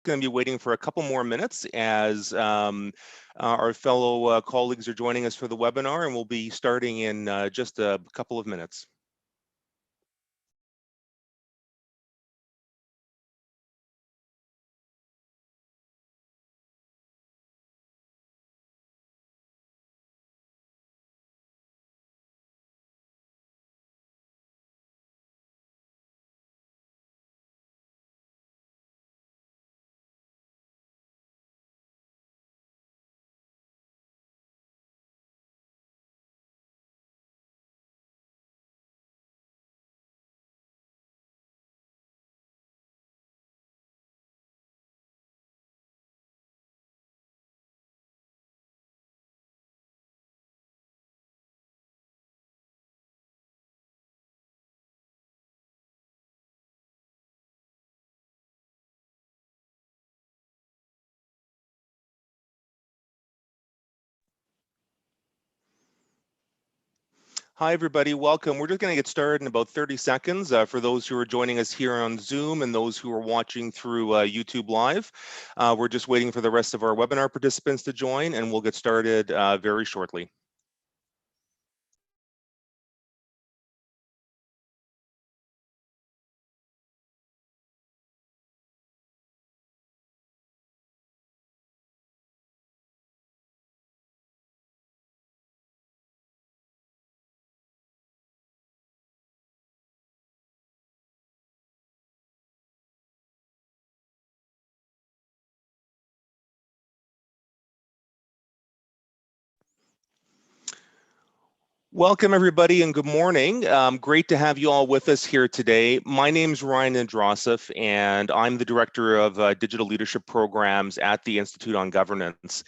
going to be waiting for a couple more minutes as our fellow colleagues are joining us for the webinar, and we'll be starting in just a couple of minutes. Hi, everybody. Welcome. We're just going to get started in about 30 seconds for those who are joining us here on Zoom and those who are watching through YouTube Live. We're just waiting for the rest of our webinar participants to join, and we'll get started very shortly. Welcome, everybody, and good morning. Great to have you all with us here today. My name is Ryan Andrasov, and I'm the Director of Digital Leadership Programs at the Institute on Governance.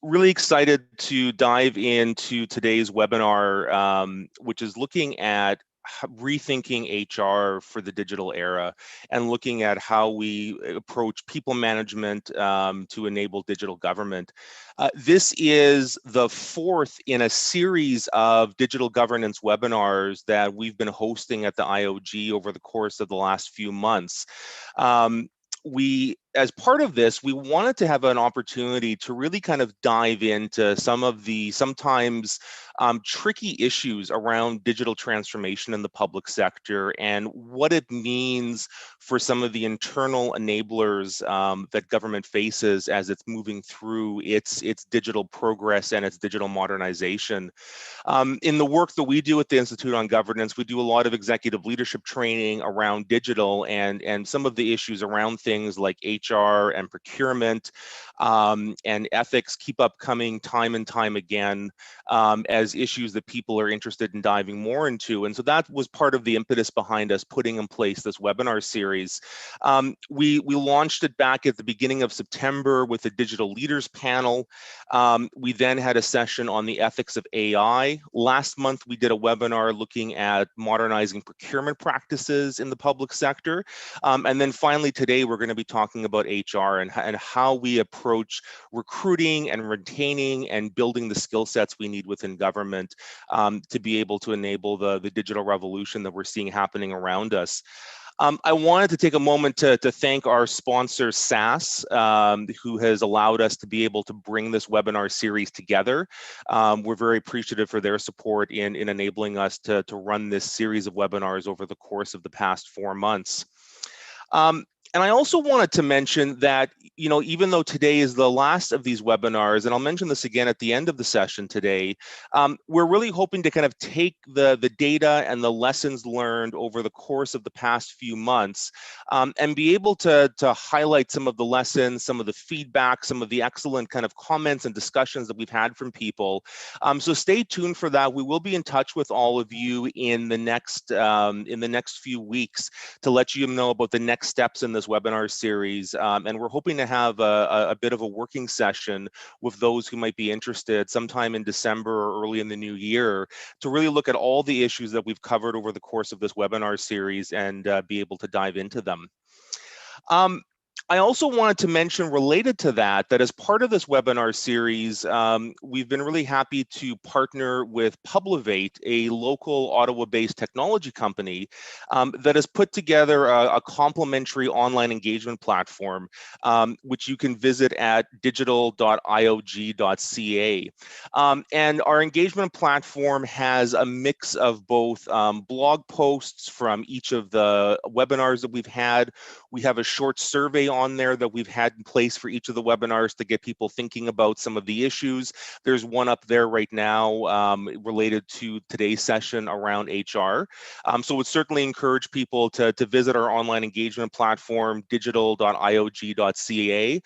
Really excited to dive into today's webinar, which is looking at rethinking HR for the digital era and looking at how we approach people management to enable digital government. This is the fourth in a series of digital governance webinars that we've been hosting at the IOG over the course of the last few months. As part of this, we wanted to have an opportunity to really kind of dive into some of the sometimes tricky issues around digital transformation in the public sector and what it means for some of the internal enablers that government faces as it's moving through its digital progress and its digital modernization. In the work that we do at the Institute on Governance, we do a lot of executive leadership training around digital and some of the issues around things like HR and procurement and ethics keep up coming time and time again as issues that people are interested in diving more into. And so that was part of the impetus behind us putting in place this webinar series. We launched it back at the beginning of September with a digital leaders panel. We then had a session on the ethics of AI. Last month, we did a webinar looking at modernizing procurement practices in the public sector. And then finally today, we're going to be talking about HR and how we approach recruiting and retaining and building the skill sets we need within government to be able to enable the digital revolution that we're seeing happening around us. I wanted to take a moment to thank our sponsor, SAS, who has allowed us to be able to bring this webinar series together. We're very appreciative for their support in enabling us to run this series of webinars over the course of the past 4 months. And I also wanted to mention that, you know, even though today is the last of these webinars, and I'll mention this again at the end of the session today, we're really hoping to kind of take the data and the lessons learned over the course of the past few months and be able to highlight some of the lessons, some of the feedback, some of the excellent kind of comments and discussions that we've had from people. So stay tuned for that. We will be in touch with all of you in the next few weeks to let you know about the next steps in this webinar series, and we're hoping to have a bit of a working session with those who might be interested sometime in December or early in the new year to really look at all the issues that we've covered over the course of this webinar series and be able to dive into them. I also wanted to mention related to that, that as part of this webinar series, we've been really happy to partner with Publivate, a local Ottawa-based technology company that has put together a complimentary online engagement platform, which you can visit at digital.iog.ca. And our engagement platform has a mix of both blog posts from each of the webinars that we've had. We have a short survey on there that we've had in place for each of the webinars to get people thinking about some of the issues. There's one up there right now related to today's session around HR. So would certainly encourage people to visit our online engagement platform, digital.iog.ca.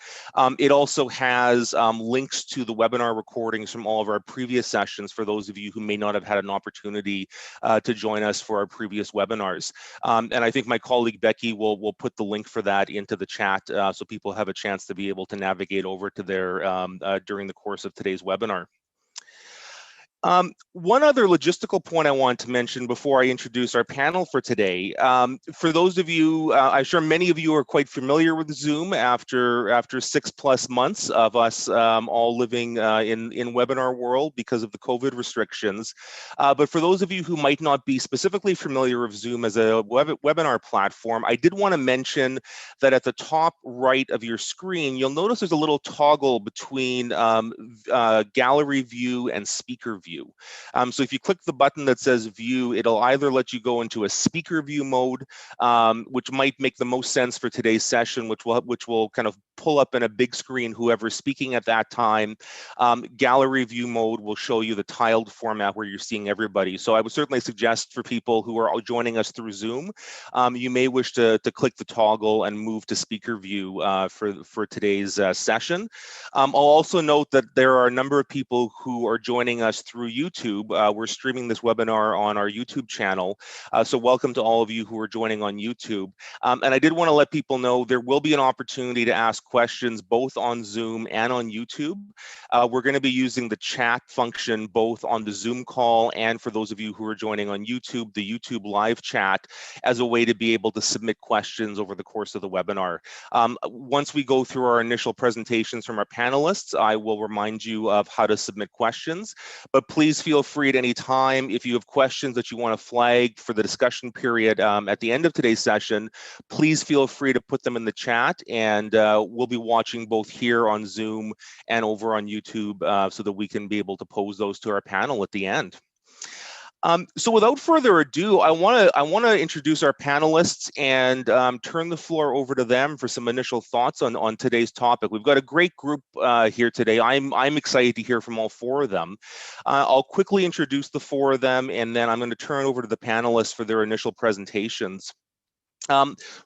It also has links to the webinar recordings from all of our previous sessions for those of you who may not have had an opportunity to join us for our previous webinars. And I think my colleague Becky will put the link for that into the chat so people have a chance to be able to navigate over to there during the course of today's webinar. One other logistical point I want to mention before I introduce our panel for today. For those of you, I'm sure many of you are quite familiar with Zoom after 6+ months of us all living in webinar world because of the COVID restrictions. But for those of you who might not be specifically familiar with Zoom as a webinar platform, I did want to mention that at the top right of your screen, you'll notice there's a little toggle between gallery view and speaker view. So if you click the button that says view, it'll either let you go into a speaker view mode, which might make the most sense for today's session, which will kind of pull up in a big screen whoever's speaking at that time. Gallery view mode will show you the tiled format where you're seeing everybody. So I would certainly suggest for people who are joining us through Zoom, you may wish to click the toggle and move to speaker view for today's session. I'll also note that there are a number of people who are joining us through YouTube. We're streaming this webinar on our YouTube channel. So welcome to all of you who are joining on YouTube. And I did want to let people know there will be an opportunity to ask questions both on Zoom and on YouTube. We're going to be using the chat function both on the Zoom call and for those of you who are joining on YouTube, the YouTube live chat as a way to be able to submit questions over the course of the webinar. Once we go through our initial presentations from our panelists, I will remind you of how to submit questions, but please feel free at any time if you have questions that you want to flag for the discussion period at the end of today's session, please feel free to put them in the chat, and we'll be watching both here on Zoom and over on YouTube so that we can be able to pose those to our panel at the end. So without further ado, I want to introduce our panelists and turn the floor over to them for some initial thoughts on today's topic. We've got a great group here today. I'm excited to hear from all four of them. I'll quickly introduce the four of them, and then I'm going to turn over to the panelists for their initial presentations.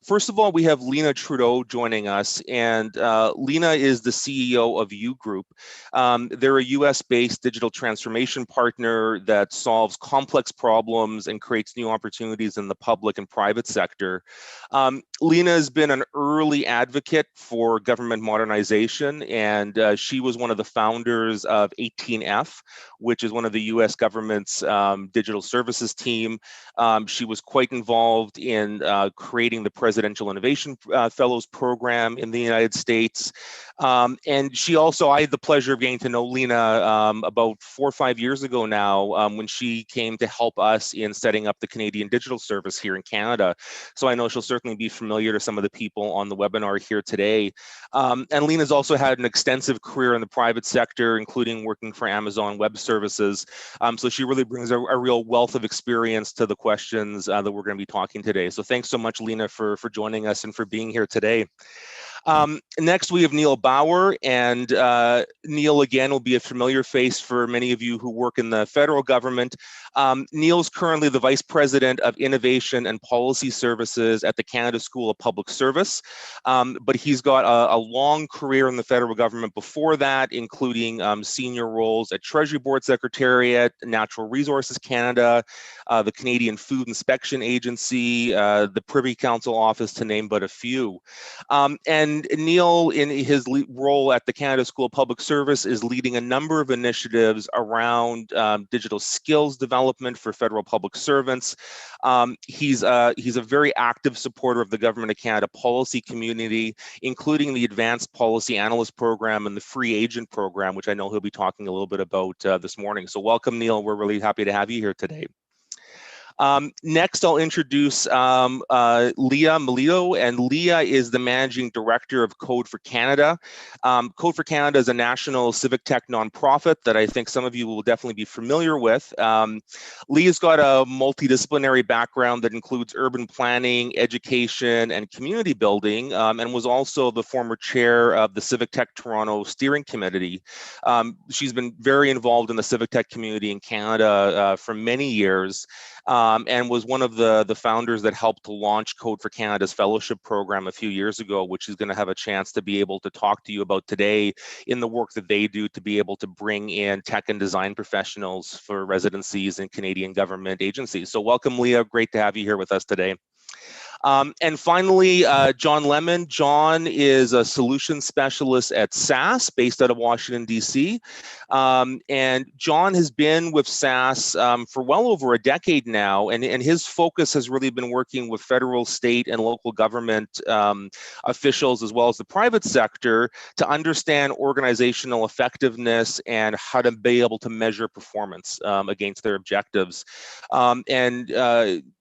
First of all, we have Lena Trudeau joining us, and Lena is the CEO of U Group. They're a US-based digital transformation partner that solves complex problems and creates new opportunities in the public and private sector. Lena has been an early advocate for government modernization, and she was one of the founders of 18F, which is one of the US government's digital services team. She was quite involved in creating the Presidential Innovation Fellows Program in the United States. And she also, I had the pleasure of getting to know Lena about 4 or 5 years ago now when she came to help us in setting up the Canadian Digital Service here in Canada. So I know she'll certainly be familiar to some of the people on the webinar here today. And Lena's also had an extensive career in the private sector, including working for Amazon Web Services. So she really brings a real wealth of experience to the questions that we're going to be talking today. So thanks so much, Lena, for joining us and for being here today. Next, we have Neil Bauer, and Neil, again, will be a familiar face for many of you who work in the federal government. Neil's currently the Vice President of Innovation and Policy Services at the Canada School of Public Service, but he's got a long career in the federal government before that, including senior roles at Treasury Board Secretariat, Natural Resources Canada, the Canadian Food Inspection Agency, the Privy Council Office, to name but a few. And And Neil, in his role at the Canada School of Public Service, is leading a number of initiatives around digital skills development for federal public servants. He's a very active supporter of the Government of Canada policy community, including the Advanced Policy Analyst Program and the Free Agent Program, which I know he'll be talking a little bit about this morning. So welcome, Neil. We're really happy to have you here today. Next, I'll introduce Leah Melito, and Leah is the Managing Director of Code for Canada. Code for Canada is a national civic tech nonprofit that I think some of you will definitely be familiar with. Leah's got a multidisciplinary background that includes urban planning, education, and community building, and was also the former chair of the Civic Tech Toronto Steering Committee. She's been very involved in the civic tech community in Canada for many years. And was one of the founders that helped to launch Code for Canada's fellowship program a few years ago, which is going to have a chance to be able to talk to you about today in the work that they do to be able to bring in tech and design professionals for residencies in Canadian government agencies. So welcome, Leah. Great to have you here with us today. And finally, John Lemon. John is a solution specialist at SAS based out of Washington, D.C. And John has been with SAS for well over a decade now, and his focus has really been working with federal, state, and local government officials, as well as the private sector, to understand organizational effectiveness and how to be able to measure performance against their objectives.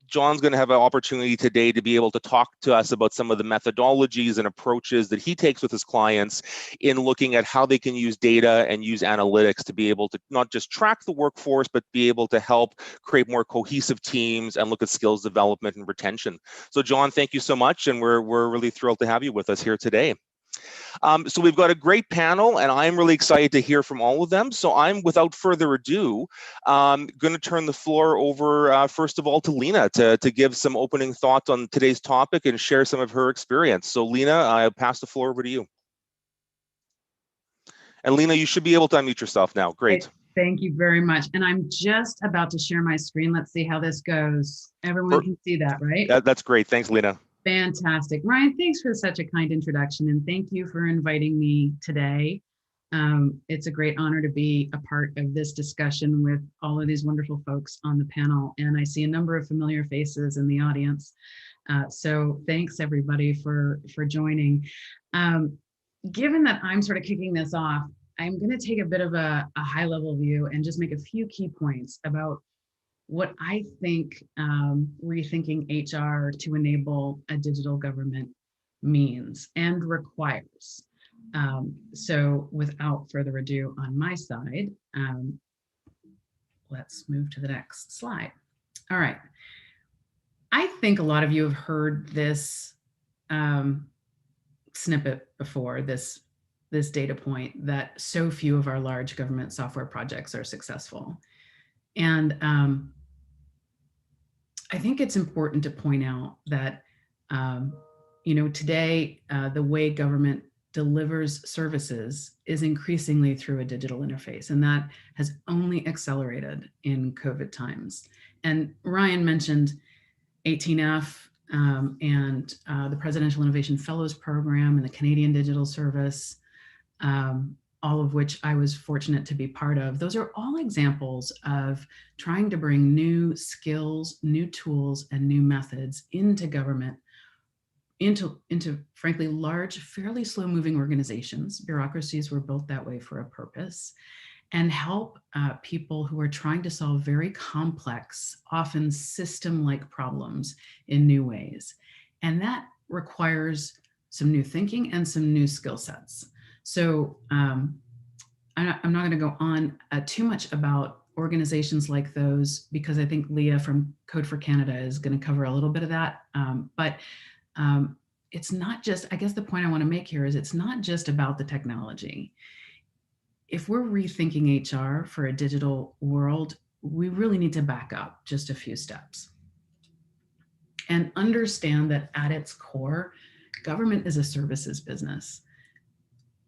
John's going to have an opportunity today to be able to talk to us about some of the methodologies and approaches that he takes with his clients in looking at how they can use data and use analytics to be able to not just track the workforce, but be able to help create more cohesive teams and look at skills development and retention. So John, thank you so much, and we're really thrilled to have you with us here today. So we've got a great panel, and I'm really excited to hear from all of them. So I'm, without further ado, going to turn the floor over, first of all, to Lena to give some opening thoughts on today's topic and share some of her experience. So Lena, I'll pass the floor over to you. And Lena, you should be able to unmute yourself now. Great. Thank you very much. And I'm just about to share my screen. Let's see how this goes. Everyone can see that, right? That's great. Thanks, Lena. Fantastic. Ryan, thanks for such a kind introduction, and thank you for inviting me today. It's a great honor to be a part of this discussion with all of these wonderful folks on the panel, and I see a number of familiar faces in the audience. So thanks everybody for joining. Given that I'm sort of kicking this off, I'm going to take a bit of a high-level view and just make a few key points about what I think rethinking HR to enable a digital government means and requires. So without further ado on my side, let's move to the next slide. All right. I think a lot of you have heard this snippet before, this data point that so few of our large government software projects are successful. And I think it's important to point out that, today, the way government delivers services is increasingly through a digital interface, and that has only accelerated in COVID times. And Ryan mentioned 18F and the Presidential Innovation Fellows Program and the Canadian Digital Service, all of which I was fortunate to be part of. Those are all examples of trying to bring new skills, new tools, and new methods into government, into frankly, large, fairly slow-moving organizations. Bureaucracies were built that way for a purpose, and help people who are trying to solve very complex, often system-like problems in new ways. And that requires some new thinking and some new skill sets. So I'm not going to go on too much about organizations like those, because I think Leah from Code for Canada is going to cover a little bit of that. But it's not just, I guess the point I want to make here is it's not just about the technology. If we're rethinking HR for a digital world, we really need to back up just a few steps and understand that at its core, government is a services business.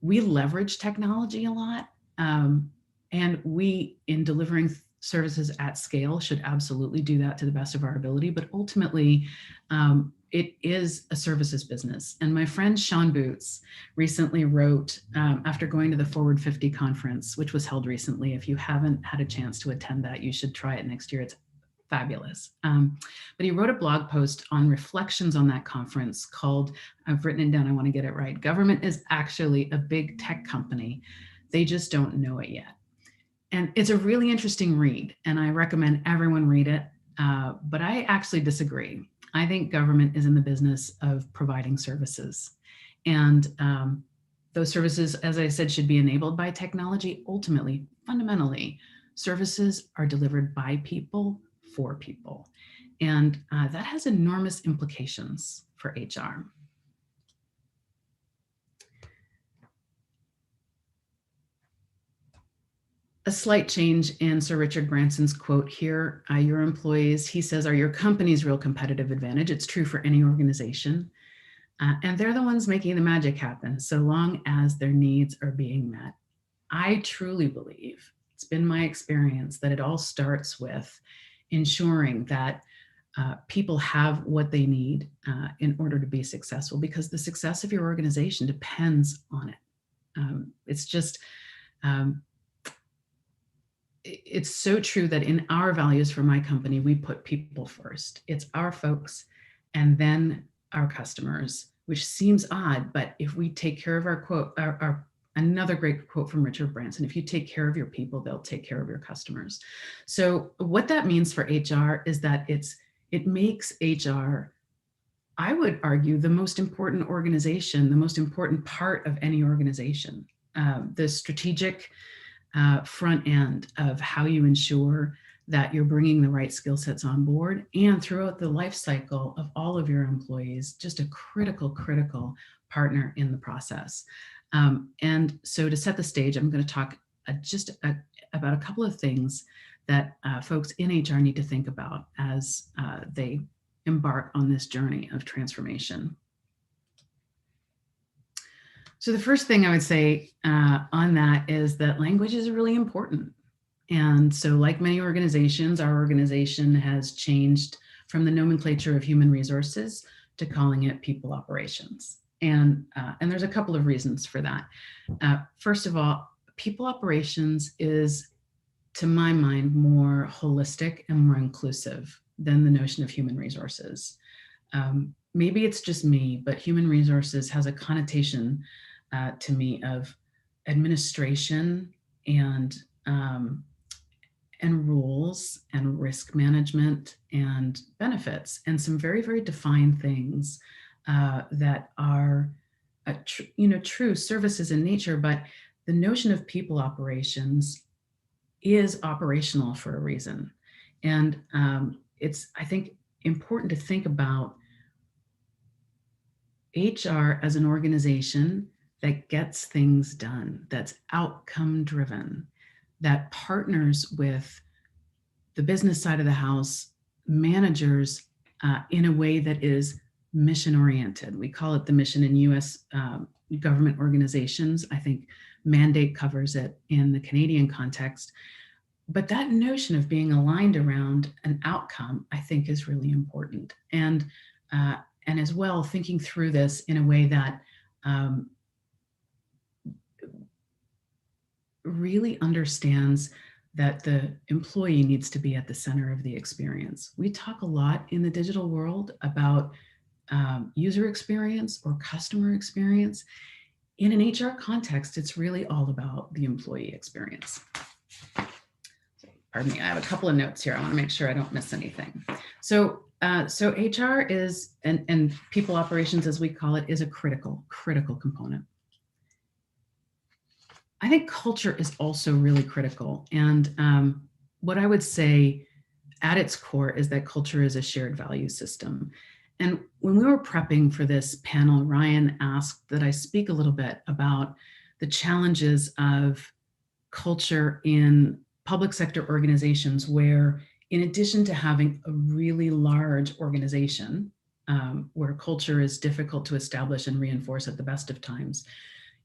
We leverage technology a lot, and we, in delivering services at scale, should absolutely do that to the best of our ability. But ultimately, it is a services business. And my friend Sean Boots recently wrote, after going to the Forward 50 conference, which was held recently. If you haven't had a chance to attend that, you should try it next year. It's fabulous. But he wrote a blog post on reflections on that conference called, I've written it down, I want to get it right. Government is actually a big tech company. They just don't know it yet. And it's a really interesting read, and I recommend everyone read it. But I actually disagree. I think government is in the business of providing services. And those services, as I said, should be enabled by technology. Ultimately, fundamentally, services are delivered by people for people. And that has enormous implications for HR. A slight change in Sir Richard Branson's quote here. Your employees, he says, are your company's real competitive advantage. It's true for any organization. And they're the ones making the magic happen, so long as their needs are being met. I truly believe, it's been my experience, that it all starts with ensuring that people have what they need in order to be successful, because the success of your organization depends on it. It's just, it's so true that in our values for my company, we put people first. It's our folks and then our customers, which seems odd, but if we take care of our quote, another great quote from Richard Branson, if you take care of your people, they'll take care of your customers. So what that means for HR is that it makes HR, I would argue, the most important organization, the most important part of any organization. The strategic front end of how you ensure that you're bringing the right skill sets on board, and throughout the life cycle of all of your employees, just a critical partner in the process. And so to set the stage, I'm going to talk about a couple of things that folks in HR need to think about as they embark on this journey of transformation. So the first thing I would say on that is that language is really important. And so, like many organizations, our organization has changed from the nomenclature of human resources to calling it people operations. And there's a couple of reasons for that. First of all, people operations is, to my mind, more holistic and more inclusive than the notion of human resources. Maybe it's just me, but human resources has a connotation to me of administration and rules and risk management and benefits, and some very defined things that are true services in nature. But the notion of people operations is operational for a reason. And it's, I think, important to think about HR as an organization that gets things done, that's outcome driven, that partners with the business side of the house, managers, in a way that is mission oriented. We call it the mission in US government organizations. I think mandate covers it in the Canadian context. But that notion of being aligned around an outcome, I think, is really important. And as well, thinking through this in a way that really understands that the employee needs to be at the center of the experience. We talk a lot in the digital world about user experience or customer experience. In an HR context, it's really all about the employee experience. Pardon me, I have a couple of notes here. I want to make sure I don't miss anything. So HR is, and people operations, as we call it, is a critical component. I think culture is also really critical. And what I would say at its core is that culture is a shared value system. And when we were prepping for this panel, Ryan asked that I speak a little bit about the challenges of culture in public sector organizations, where in addition to having a really large organization, where culture is difficult to establish and reinforce at the best of times,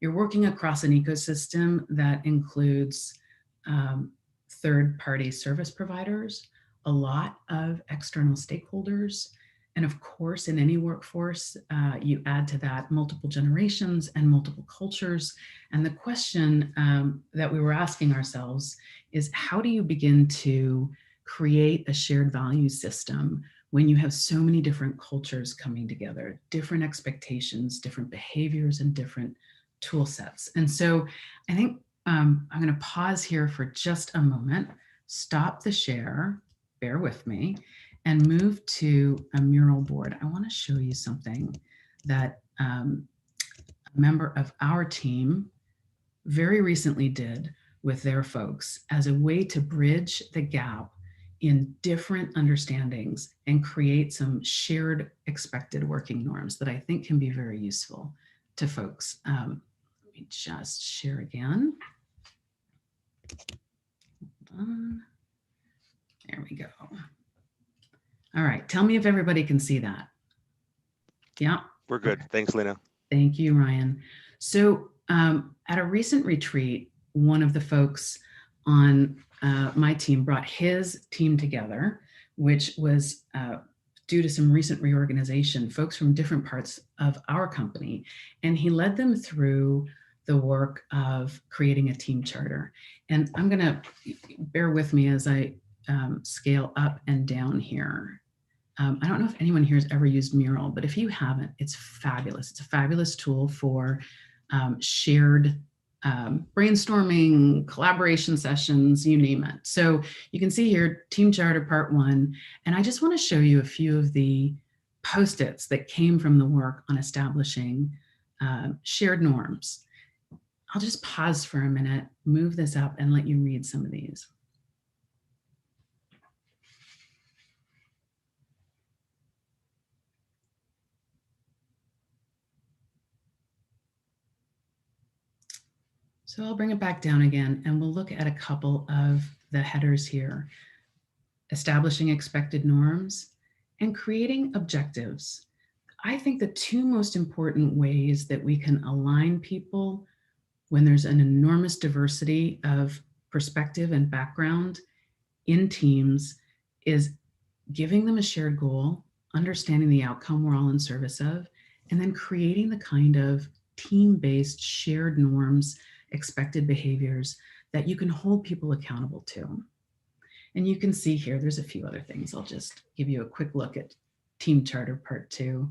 you're working across an ecosystem that includes third-party service providers, a lot of external stakeholders, And of course, in any workforce, you add to that multiple generations and multiple cultures. And the question that we were asking ourselves is, how do you begin to create a shared value system when you have so many different cultures coming together, different expectations, different behaviors, and different tool sets? And so I think I'm going to pause here for just a moment, stop the share, bear with me, and move to a mural board. I want to show you something that a member of our team very recently did with their folks as a way to bridge the gap in different understandings and create some shared expected working norms that I think can be very useful to folks. Let me just share again. Hold on. There we go. All right, tell me if everybody can see that. Yeah. We're good. Okay. Thanks, Lena. Thank you, Ryan. So at a recent retreat, one of the folks on my team brought his team together, which was due to some recent reorganization, folks from different parts of our company. And he led them through the work of creating a team charter. And I'm going to bear with me as I scale up and down here. I don't know if anyone here has ever used Mural, but if you haven't, it's fabulous. It's a fabulous tool for shared brainstorming, collaboration sessions, you name it. So you can see here, Team Charter Part 1, and I just want to show you a few of the Post-its that came from the work on establishing shared norms. I'll just pause for a minute, move this up, and let you read some of these. So I'll bring it back down again, and we'll look at a couple of the headers here. Establishing expected norms and creating objectives. I think the two most important ways that we can align people when there's an enormous diversity of perspective and background in teams is giving them a shared goal, understanding the outcome we're all in service of, and then creating the kind of team-based shared norms, expected behaviors that you can hold people accountable to. And you can see here, there's a few other things. I'll just give you a quick look at Team Charter Part 2.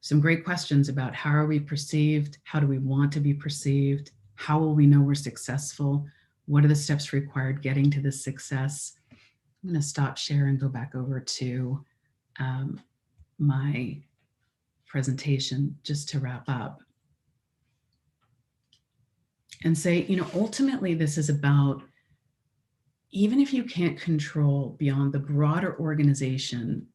Some great questions about how are we perceived? How do we want to be perceived? How will we know we're successful? What are the steps required getting to this success? I'm going to stop share and go back over to my presentation just to wrap up. And say, you know, ultimately this is about, even if you can't control beyond the broader organization,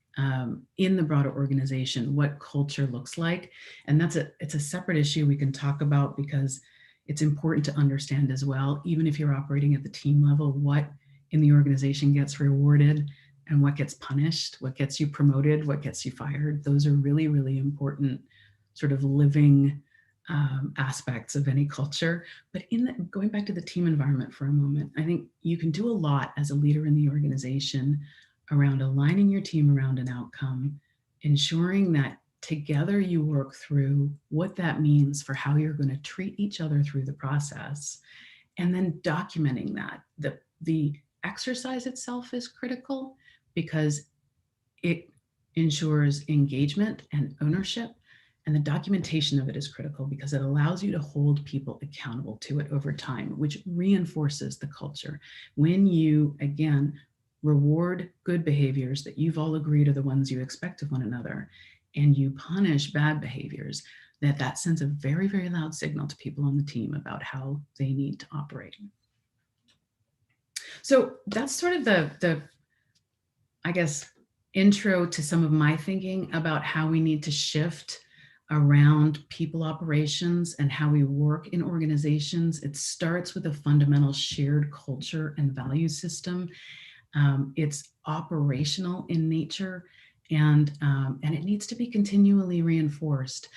in the broader organization, what culture looks like. And it's a separate issue we can talk about because it's important to understand as well, even if you're operating at the team level, what in the organization gets rewarded and what gets punished, what gets you promoted, what gets you fired. Those are really, really important sort of living aspects of any culture. But going back to the team environment for a moment, I think you can do a lot as a leader in the organization around aligning your team around an outcome, ensuring that together you work through what that means for how you're going to treat each other through the process, and then documenting that. The exercise itself is critical because it ensures engagement and ownership. And the documentation of it is critical because it allows you to hold people accountable to it over time, which reinforces the culture. When you, again, reward good behaviors that you've all agreed are the ones you expect of one another, and you punish bad behaviors, that sends a very, very loud signal to people on the team about how they need to operate. So that's sort of the I guess, intro to some of my thinking about how we need to shift around people operations and how we work in organizations. It starts with a fundamental shared culture and value system. It's operational in nature, and it needs to be continually reinforced.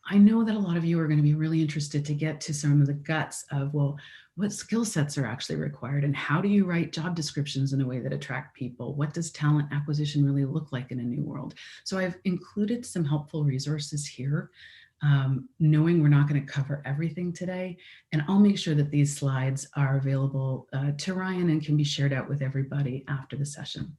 I know that a lot of you are going to be really interested to get to some of the guts of, well, what skill sets are actually required and how do you write job descriptions in a way that attract people? What does talent acquisition really look like in a new world? So I've included some helpful resources here, knowing we're not going to cover everything today. And I'll make sure that these slides are available to Ryan and can be shared out with everybody after the session.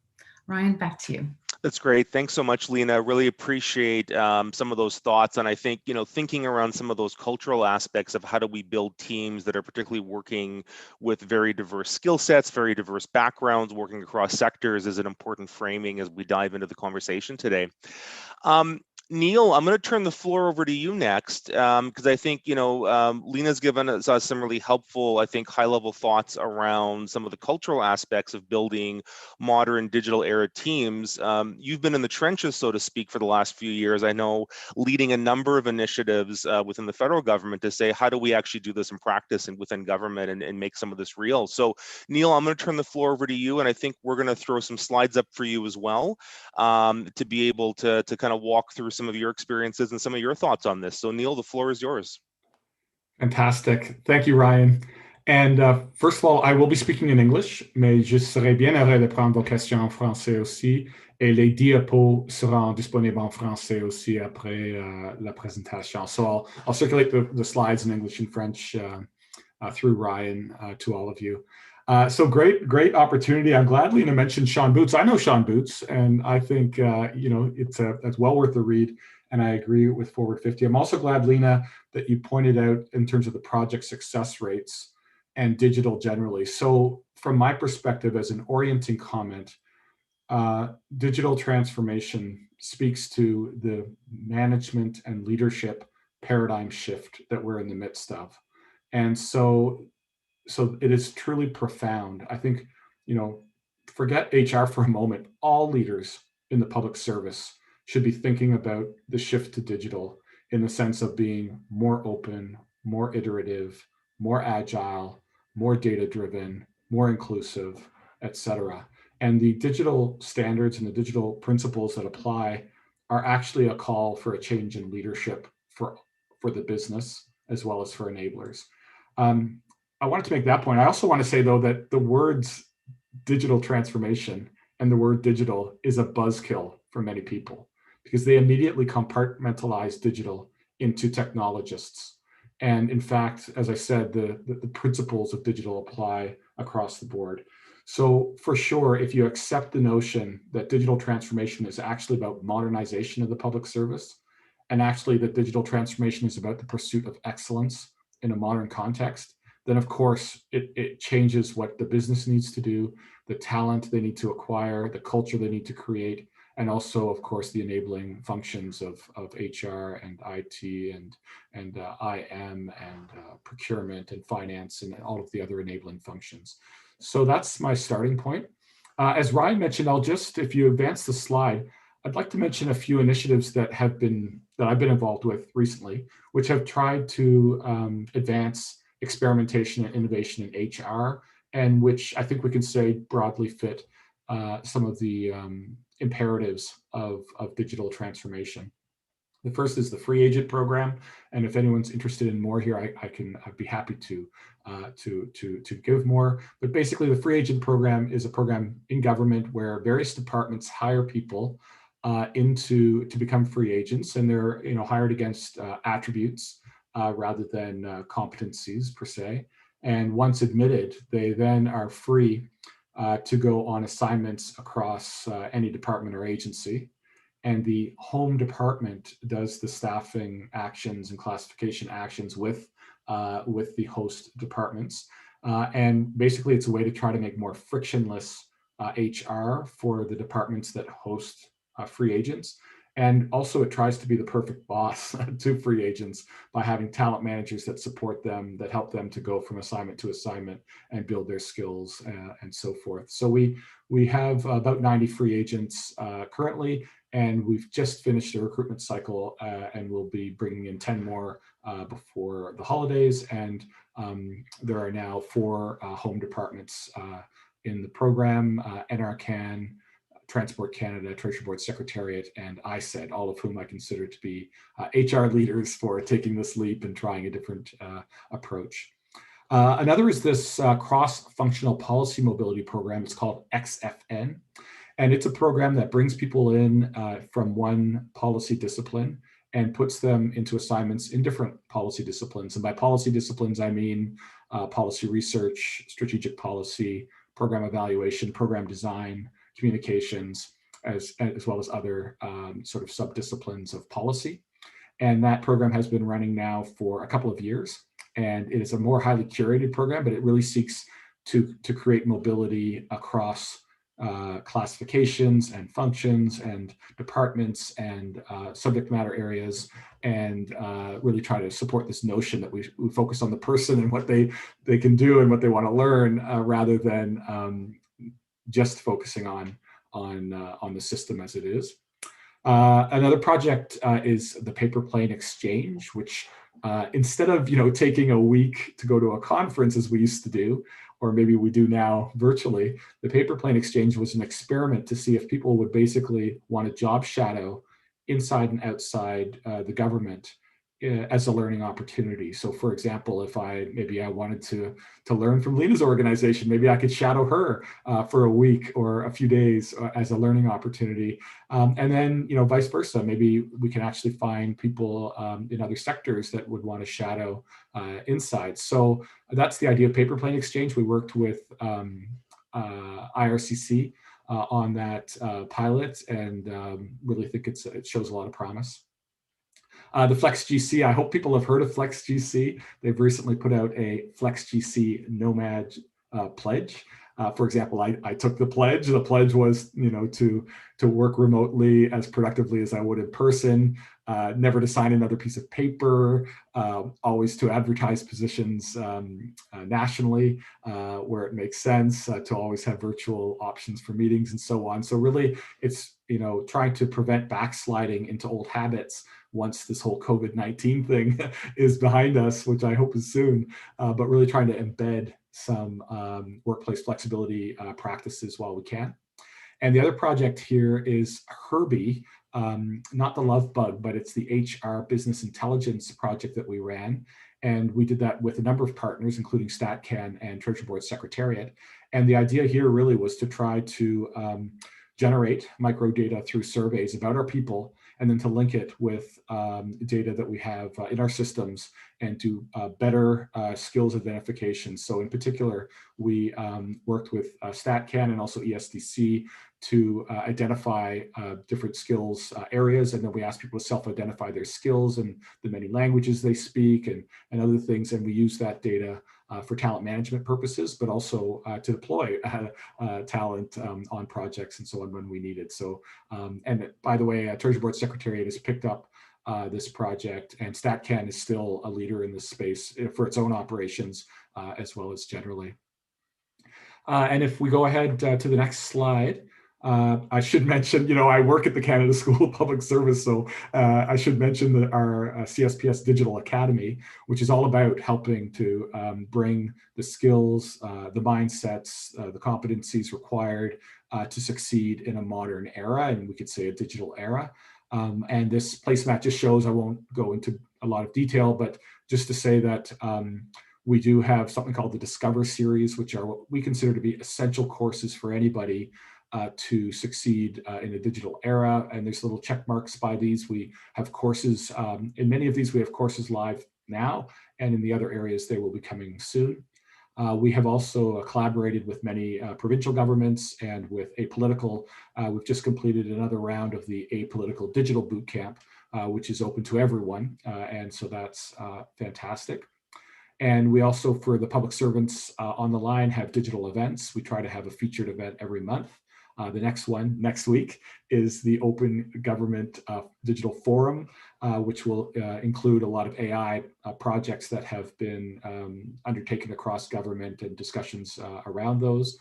Ryan, back to you. That's great. Thanks so much, Lena. Really appreciate some of those thoughts. And I think, thinking around some of those cultural aspects of how do we build teams that are particularly working with very diverse skill sets, very diverse backgrounds, working across sectors is an important framing as we dive into the conversation today. Neil, I'm going to turn the floor over to you next, because I think, Lena's given us some really helpful, I think, high-level thoughts around some of the cultural aspects of building modern digital era teams. You've been in the trenches, so to speak, for the last few years. I know leading a number of initiatives within the federal government to say, how do we actually do this in practice and within government and make some of this real? So, Neil, I'm going to turn the floor over to you, and I think we're going to throw some slides up for you as well, to be able to kind of walk through some of your experiences and some of your thoughts on this. So Neil, the floor is yours. Fantastic. Thank you, Ryan. And first of all, I will be speaking in English, mais je serais bien heureux de prendre vos questions en français aussi. Et les diapos seront disponibles en français aussi après la présentation. So I'll circulate the slides in English and French through Ryan to all of you. So great opportunity. I'm glad Lena mentioned Sean Boots. I know Sean Boots, and I think it's well worth the read. And I agree with Forward 50. I'm also glad, Lena, that you pointed out in terms of the project success rates and digital generally. So from my perspective, as an orienting comment, digital transformation speaks to the management and leadership paradigm shift that we're in the midst of. And so it is truly profound. I think, forget HR for a moment. All leaders in the public service should be thinking about the shift to digital in the sense of being more open, more iterative, more agile, more data-driven, more inclusive, et cetera. And the digital standards and the digital principles that apply are actually a call for a change in leadership for the business as well as for enablers. I wanted to make that point. I also want to say, though, that the words digital transformation and the word digital is a buzzkill for many people because they immediately compartmentalize digital into technologists. And in fact, as I said, the principles of digital apply across the board. So for sure, if you accept the notion that digital transformation is actually about modernization of the public service, and actually that digital transformation is about the pursuit of excellence in a modern context, then of course it changes what the business needs to do, the talent they need to acquire, the culture they need to create, and also, of course, the enabling functions of HR and IT and IM and procurement and finance and all of the other enabling functions. So that's my starting point. As Ryan mentioned, I'll just, if you advance the slide, I'd like to mention a few initiatives that I've been involved with recently, which have tried to advance experimentation and innovation in HR, and which I think we can say broadly fit some of the imperatives of digital transformation. The first is the free agent program, and if anyone's interested in more here, I'd be happy to give more. But basically, the free agent program is a program in government where various departments hire people to become free agents, and they're hired against attributes rather than competencies per se. And once admitted, they then are free to go on assignments across any department or agency. And the home department does the staffing actions and classification actions with the host departments. And basically, it's a way to try to make more frictionless HR for the departments that host free agents. And also it tries to be the perfect boss to free agents by having talent managers that support them, that help them to go from assignment to assignment and build their skills and so forth. So we have about 90 free agents currently, and we've just finished the recruitment cycle and we'll be bringing in 10 more before the holidays. And there are now 4 home departments in the program, NRCan, Transport Canada, Treasury Board Secretariat, and ISED, all of whom I consider to be HR leaders for taking this leap and trying a different approach. Another is this cross-functional policy mobility program. It's called XFN, and it's a program that brings people in from one policy discipline and puts them into assignments in different policy disciplines. And by policy disciplines, I mean policy research, strategic policy, program evaluation, program design, communications, as well as other sort of sub-disciplines of policy. And that program has been running now for a couple of years. And it is a more highly curated program, but it really seeks to create mobility across classifications and functions and departments and subject matter areas, and really try to support this notion that we focus on the person and what they can do and what they want to learn, rather than just focusing on the system as it is. Another project is the Paper Plane Exchange, which instead of taking a week to go to a conference as we used to do, or maybe we do now virtually, the Paper Plane Exchange was an experiment to see if people would basically want to job shadow inside and outside the government as a learning opportunity. So for example, if maybe I wanted to learn from Lena's organization, maybe I could shadow her for a week or a few days as a learning opportunity. And then, vice versa, maybe we can actually find people in other sectors that would want to shadow inside. So that's the idea of Paper Plane Exchange. We worked with IRCC on that pilot, and really think it shows a lot of promise. The FlexGC, I hope people have heard of FlexGC. They've recently put out a FlexGC Nomad pledge. For example, I took the pledge. The pledge was, to work remotely as productively as I would in person, never to sign another piece of paper, always to advertise positions nationally where it makes sense, to always have virtual options for meetings and so on. So really, it's trying to prevent backsliding into old habits once this whole COVID-19 thing is behind us, which I hope is soon, but really trying to embed some workplace flexibility practices while we can. And the other project here is Herbie, not the love bug, but it's the HR business intelligence project that we ran. And we did that with a number of partners, including StatCan and Treasury Board Secretariat. And the idea here really was to try to generate microdata through surveys about our people, and then to link it with data that we have in our systems, and do better skills identification. So in particular, we worked with StatCan and also ESDC to identify different skills areas, and then we asked people to self-identify their skills and the many languages they speak and other things, and we use that data for talent management purposes, but also to deploy talent on projects and so on when we need it. So, and by the way, Treasury Board Secretariat has picked up this project, and StatCan is still a leader in this space for its own operations as well as generally. And if we go ahead to the next slide, I should mention, I work at the Canada School of Public Service, so I should mention that our CSPS Digital Academy, which is all about helping to bring the skills, the mindsets, the competencies required to succeed in a modern era, and we could say a digital era. And this placemat just shows, I won't go into a lot of detail, but just to say that we do have something called the Discover series, which are what we consider to be essential courses for anybody to succeed in a digital era. And there's little check marks by these. We have courses, in many of these, we have courses live now, and in the other areas, they will be coming soon. We have also collaborated with many provincial governments and with Apolitical. We've just completed another round of the Apolitical Digital Bootcamp, which is open to everyone. And so that's fantastic. And we also, for the public servants on the line, have digital events. We try to have a featured event every month. The next one, next week, is the Open Government Digital Forum, which will include a lot of AI projects that have been undertaken across government and discussions around those.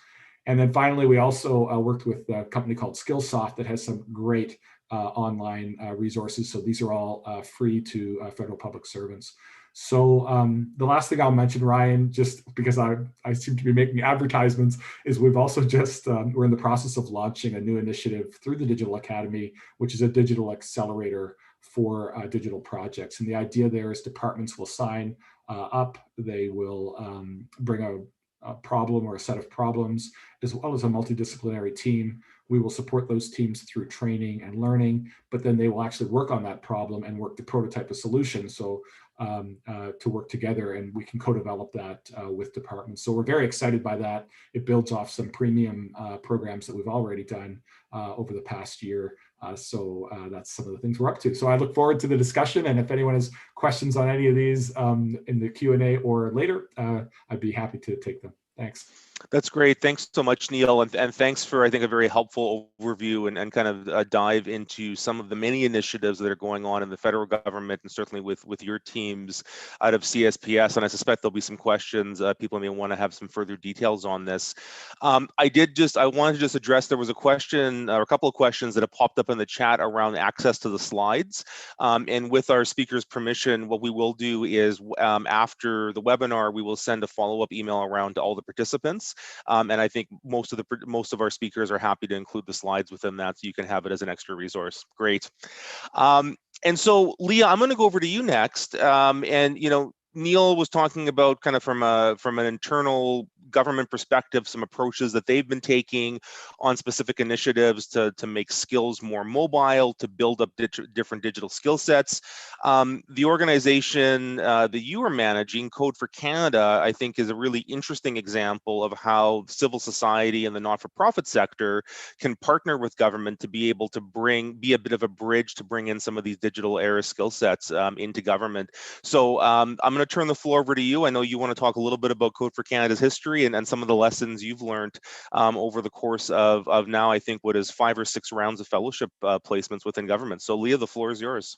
And then finally, we also worked with a company called Skillsoft that has some great online resources. So these are all free to federal public servants. So the last thing I'll mention, Ryan, just because I seem to be making advertisements, is we've also just, we're in the process of launching a new initiative through the Digital Academy, which is a digital accelerator for digital projects. And the idea there is departments will sign up, they will bring a problem or a set of problems, as well as a multidisciplinary team. We will support those teams through training and learning, but then they will actually work on that problem and work to prototype a solution. So to work together, and we can co-develop that with departments. So we're very excited by that. It builds off some premium programs that we've already done over the past year. So that's some of the things we're up to. So I look forward to the discussion, and if anyone has questions on any of these in the Q&A or later, I'd be happy to take them. Thanks. That's great. Thanks so much, Neil. And thanks for, I think, a very helpful overview and kind of a dive into some of the many initiatives that are going on in the federal government, and certainly with your teams out of CSPS. And I suspect there'll be some questions. People may want to have some further details on this. I wanted to just address, there was a question or a couple of questions that have popped up in the chat around access to the slides. And with our speaker's permission, what we will do is after the webinar, we will send a follow-up email around to all the participants. And I think most of our speakers are happy to include the slides within that, so you can have it as an extra resource. Great. And so, Leah, I'm going to go over to you next. And Neil was talking about kind of from an internal government perspective, some approaches that they've been taking on specific initiatives to make skills more mobile, to build up different digital skill sets. The organization that you are managing, Code for Canada, I think is a really interesting example of how civil society and the not-for-profit sector can partner with government to be able to be a bit of a bridge to bring in some of these digital era skill sets into government. So I'm going to turn the floor over to you. I know you want to talk a little bit about Code for Canada's history and some of the lessons you've learned over the course of now, I think, what is 5 or 6 rounds of fellowship placements within government. So Leah, the floor is yours.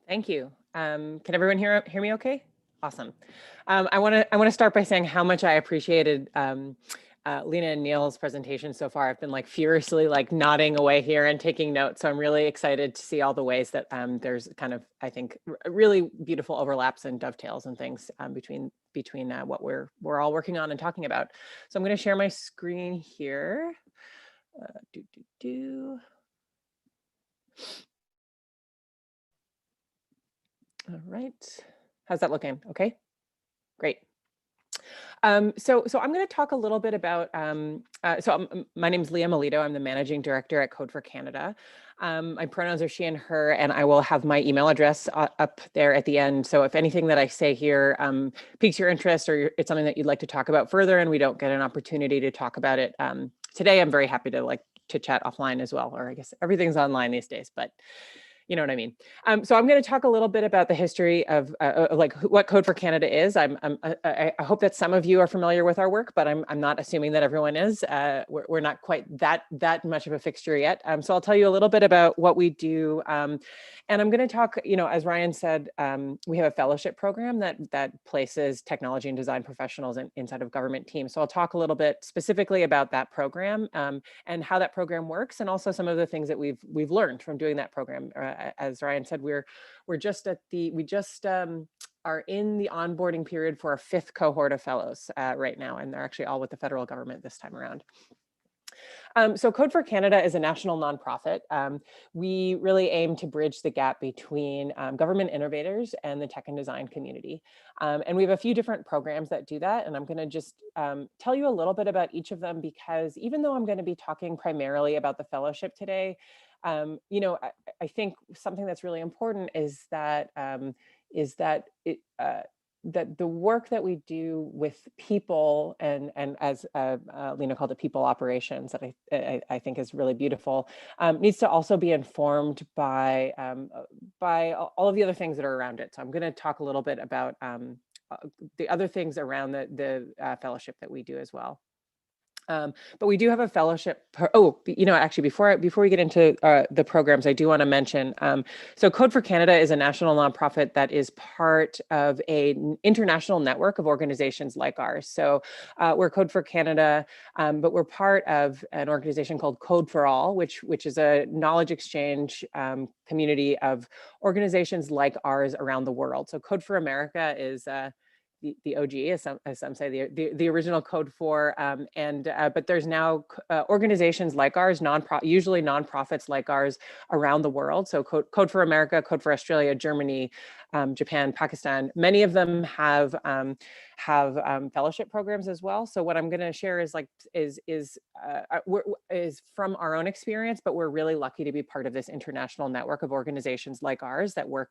Thank you. Can everyone hear me okay? Awesome. I want to start by saying how much I appreciated Lena and Neil's presentation so far. I've been furiously nodding away here and taking notes. So I'm really excited to see all the ways that there's kind of, I think, really beautiful overlaps and dovetails and things between what we're all working on and talking about. So I'm going to share my screen here. All right. How's that looking? Okay, great. So I'm going to talk a little bit about, my name is Leah Melito. I'm the managing director at Code for Canada. My pronouns are she and her, and I will have my email address up there at the end. So if anything that I say here piques your interest, or it's something that you'd like to talk about further and we don't get an opportunity to talk about it today, I'm very happy to chat offline as well, or I guess everything's online these days, but you know what I mean? So I'm going to talk a little bit about the history of what Code for Canada is. I hope that some of you are familiar with our work, but I'm not assuming that everyone is. We're not quite that much of a fixture yet. So I'll tell you a little bit about what we do. And I'm going to talk, as Ryan said, we have a fellowship program that places technology and design professionals inside of government teams. So I'll talk a little bit specifically about that program and how that program works, and also some of the things that we've learned from doing that program. As Ryan said, we just are in the onboarding period for our 5th cohort of fellows right now, and they're actually all with the federal government this time around. So Code for Canada is a national nonprofit. We really aim to bridge the gap between government innovators and the tech and design community. And we have a few different programs that do that. And I'm going to just tell you a little bit about each of them, because even though I'm going to be talking primarily about the fellowship today, I think something that's really important is that that the work that we do with people and as Lena called it, people operations, that I think is really beautiful, needs to also be informed by all of the other things that are around it. So I'm going to talk a little bit about the other things around the fellowship that we do as well. But we do have a fellowship. Actually, before we get into the programs, I do want to mention. So Code for Canada is a national nonprofit that is part of an international network of organizations like ours. So we're Code for Canada, but we're part of an organization called Code for All, which is a knowledge exchange community of organizations like ours around the world. So Code for America is the OG, as some say, the original Code for, but there's now organizations like ours, usually nonprofits like ours around the world. So Code for America, Code for Australia, Germany, Japan, Pakistan. Many of them have fellowship programs as well. So what I'm going to share is from our own experience, but we're really lucky to be part of this international network of organizations like ours that work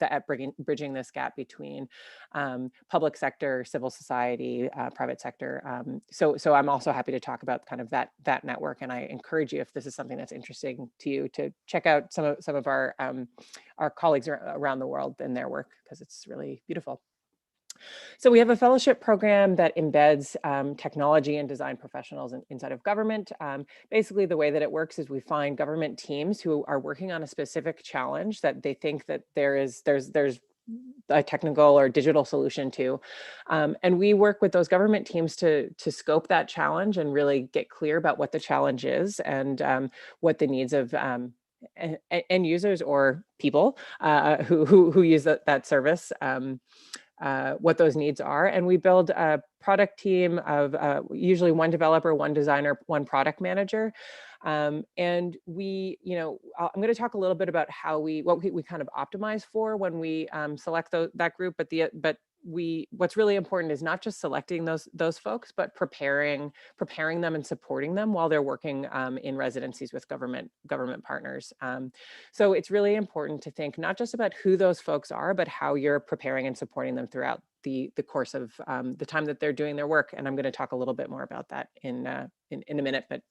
at bridging this gap between public sector, civil society, private sector. So I'm also happy to talk about kind of that network, and I encourage you, if this is something that's interesting to you, to check out some of our colleagues around the world and their work, because it's really beautiful. So we have a fellowship program that embeds technology and design professionals inside of government. Basically, the way that it works is we find government teams who are working on a specific challenge that they think that there's a technical or digital solution to. And we work with those government teams to scope that challenge and really get clear about what the challenge is and what the needs of end users or people who use that service, what those needs are. And we build a product team of usually one developer, one designer, one product manager. And we, I'm going to talk a little bit about what we kind of optimize for when we select that group. But what's really important is not just selecting those folks, but preparing them and supporting them while they're working in residencies with government partners. So it's really important to think not just about who those folks are, but how you're preparing and supporting them throughout the course of the time that they're doing their work. And I'm going to talk a little bit more about that in a minute, but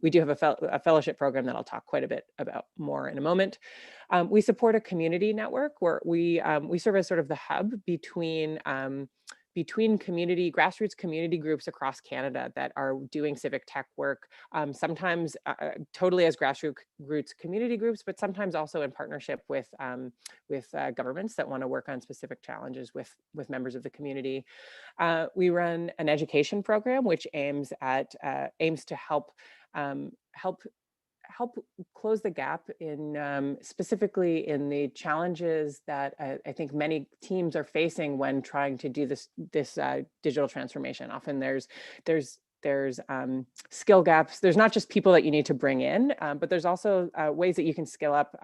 we do have a fellowship program that I'll talk quite a bit about more in a moment. We support a community network where we serve as sort of the hub between grassroots community groups across Canada that are doing civic tech work, sometimes totally as grassroots community groups, but sometimes also in partnership with governments that want to work on specific challenges with members of the community. We run an education program which aims to help close the gap in specifically in the challenges that I think many teams are facing when trying to do this digital transformation. Often there's skill gaps. There's not just people that you need to bring in, but there's also ways that you can skill up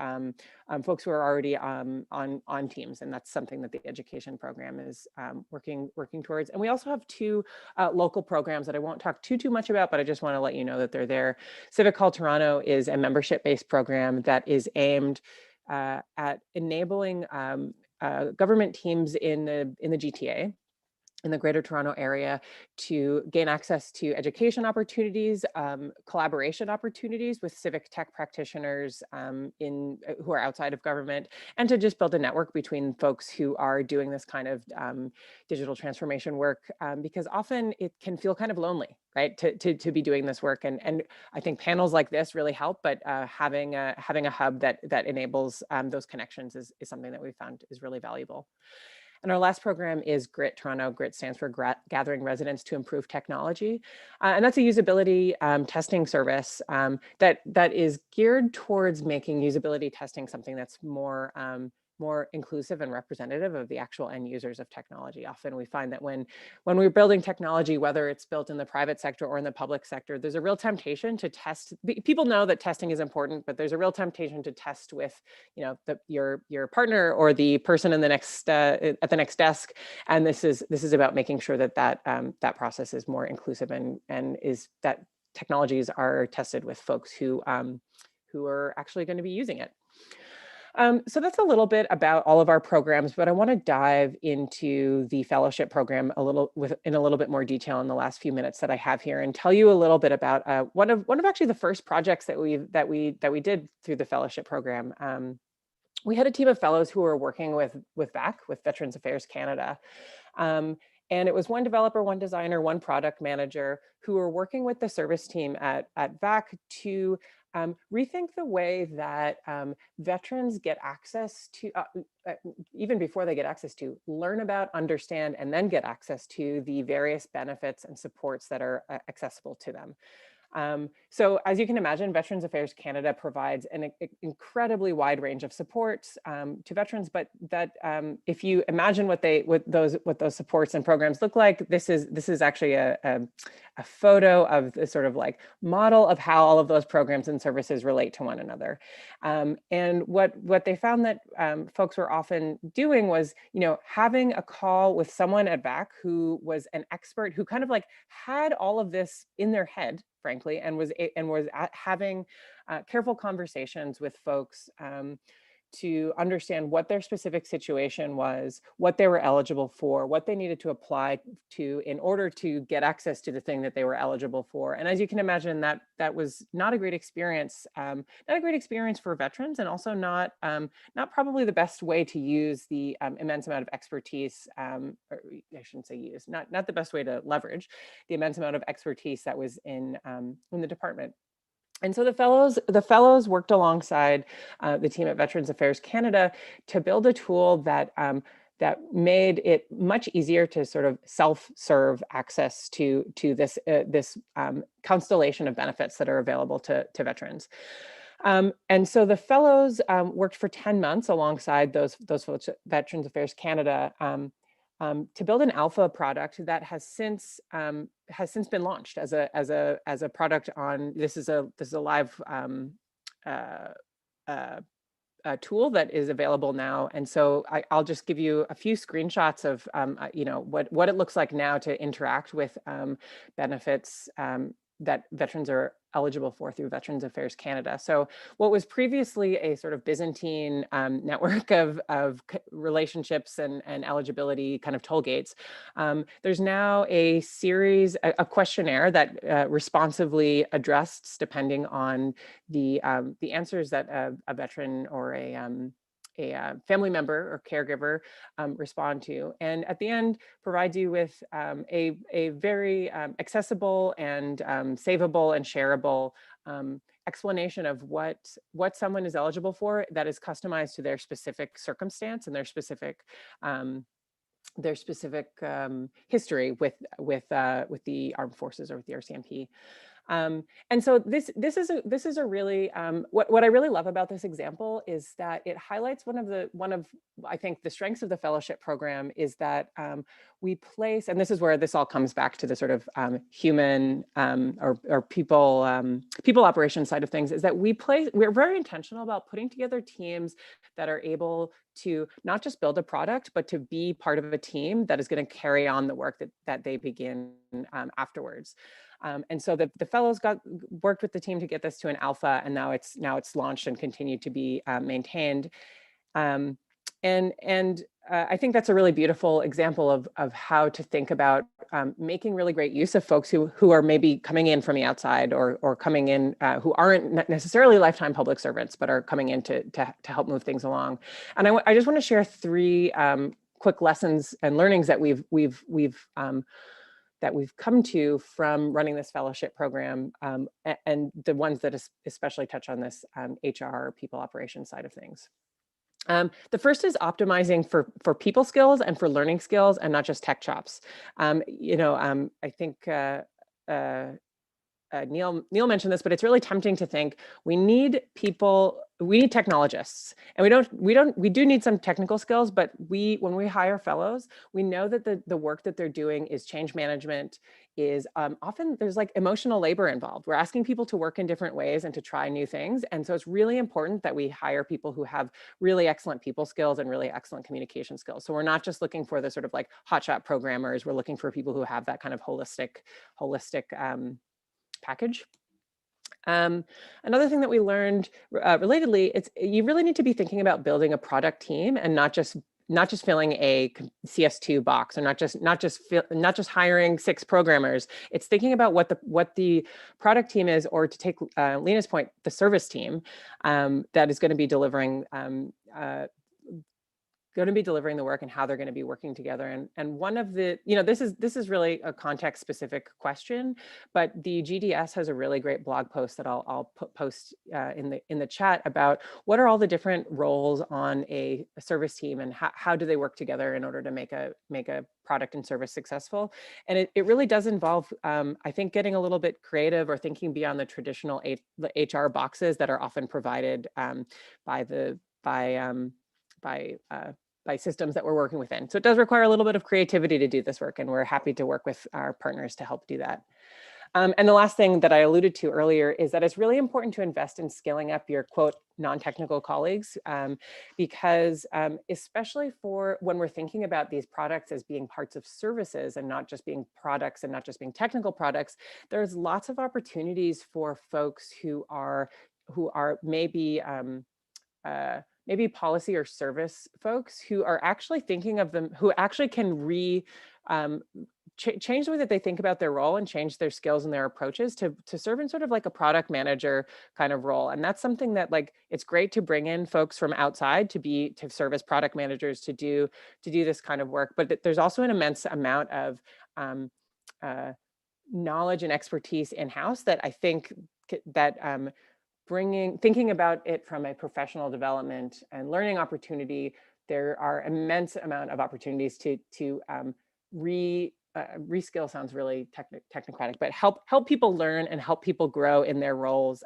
folks who are already on teams, and that's something that the education program is working towards. And we also have two local programs that I won't talk too much about, but I just want to let you know that they're there. Civic Hall Toronto is a membership-based program that is aimed at enabling government teams in the GTA, in the Greater Toronto Area, to gain access to education opportunities, collaboration opportunities with civic tech practitioners who are outside of government, and to just build a network between folks who are doing this kind of digital transformation work, because often it can feel kind of lonely, right, to be doing this work. And I think panels like this really help, but having a hub that enables those connections is something that we found is really valuable. And our last program is GRIT Toronto. GRIT stands for Gathering Residents to Improve Technology. And that's a usability testing service that is geared towards making usability testing something that's more inclusive and representative of the actual end users of technology. Often we find that when we're building technology, whether it's built in the private sector or in the public sector, there's a real temptation to test. People know that testing is important, but there's a real temptation to test with, your partner or the person in the next at the next desk. And this is about making sure that process is more inclusive and is that technologies are tested with folks who are actually going to be using it. So that's a little bit about all of our programs, but I want to dive into the fellowship program in a little bit more detail in the last few minutes that I have here, and tell you a little bit about one of actually the first projects that we did through the fellowship program. We had a team of fellows who were working with VAC, with Veterans Affairs Canada. And it was one developer, one designer, one product manager who were working with the service team at VAC to rethink the way that veterans get access to, even before they get access to, learn about, understand, and then get access to the various benefits and supports that are accessible to them. So as you can imagine, Veterans Affairs Canada provides an incredibly wide range of supports to veterans, but that if you imagine what those supports and programs look like, this is actually a photo of the sort of like model of how all of those programs and services relate to one another. And what they found that folks were often doing was, having a call with someone at VAC who was an expert, who kind of like had all of this in their head, frankly, and was having careful conversations with folks to understand what their specific situation was, what they were eligible for, what they needed to apply to in order to get access to the thing that they were eligible for. And as you can imagine, that was not a great experience, for veterans, and also not probably the best way to use the immense amount of expertise, or I shouldn't say use, not the best way to leverage the immense amount of expertise that was in the department. And so the fellows worked alongside the team at Veterans Affairs Canada to build a tool that made it much easier to sort of self-serve access to this constellation of benefits that are available to veterans. And so the fellows worked for 10 months alongside those folks at Veterans Affairs Canada to build an alpha product that has since been launched as a product on. This is a live tool that is available now, and so I'll just give you a few screenshots of what it looks like now to interact with benefits that veterans are eligible for through Veterans Affairs Canada. So what was previously a sort of Byzantine network of relationships and eligibility kind of toll gates, there's now a questionnaire that responsively addressed, depending on the answers that a veteran or a family member or caregiver respond to, and at the end provides you with a very accessible and savable and shareable explanation of what someone is eligible for that is customized to their specific circumstance and their specific history with the armed forces or with the RCMP. And so this is a really what I really love about this example is that it highlights one of I think the strengths of the fellowship program is that we place, and this is where this all comes back to the sort of human or people operations side of things, is that we're very intentional about putting together teams that are able to not just build a product, but to be part of a team that is going to carry on the work that they begin afterwards. And so the fellows worked with the team to get this to an alpha, and now it's launched and continued to be maintained. And I think that's a really beautiful example of how to think about making really great use of folks who are maybe coming in from the outside or coming in who aren't necessarily lifetime public servants, but are coming in to help move things along. And I just want to share three quick lessons and learnings that we've come to from running this fellowship program, and the ones that especially touch on this HR people operations side of things. The first is optimizing for people skills and for learning skills, and not just tech chops. I think Neil mentioned this, but it's really tempting to think we need technologists, and we do need some technical skills, but when we hire fellows, we know that the work that they're doing is change management, is often there's like emotional labor involved. We're asking people to work in different ways and to try new things. And so it's really important that we hire people who have really excellent people skills and really excellent communication skills. So we're not just looking for the sort of like hotshot programmers, we're looking for people who have that kind of holistic package. Another thing that we learned relatedly, you really need to be thinking about building a product team and not just filling a CS2 box, or not just hiring 6 programmers. It's thinking about what the product team is, or to take Lena's point, the service team that is going to be delivering going to be delivering the work and how they're going to be working together. And one of the, this is really a context specific question, but the GDS has a really great blog post that I'll post in the chat about what are all the different roles on a service team and how do they work together in order to make a product and service successful. And it really does involve, I think, getting a little bit creative or thinking beyond the traditional the HR boxes that are often provided by systems that we're working within. So it does require a little bit of creativity to do this work, and we're happy to work with our partners to help do that. And the last thing that I alluded to earlier is that it's really important to invest in scaling up your, quote, non-technical colleagues, because especially for when we're thinking about these products as being parts of services and not just being products and not just being technical products, there's lots of opportunities for folks who are maybe maybe policy or service folks who are actually thinking of them, who actually can change the way that they think about their role and change their skills and their approaches to serve in sort of like a product manager kind of role. And that's something that, like, it's great to bring in folks from outside to serve as product managers to do this kind of work. But there's also an immense amount of knowledge and expertise in-house that I think that thinking about it from a professional development and learning opportunity, there are immense amount of opportunities to reskill sounds really technocratic, but help people learn and help people grow in their roles,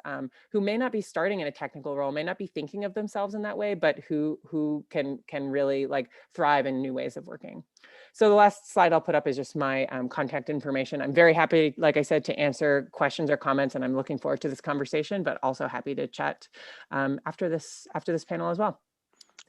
who may not be starting in a technical role, may not be thinking of themselves in that way, but who can really like thrive in new ways of working. So the last slide I'll put up is just my contact information. I'm very happy, like I said, to answer questions or comments, and I'm looking forward to this conversation, but also happy to chat after this panel as well.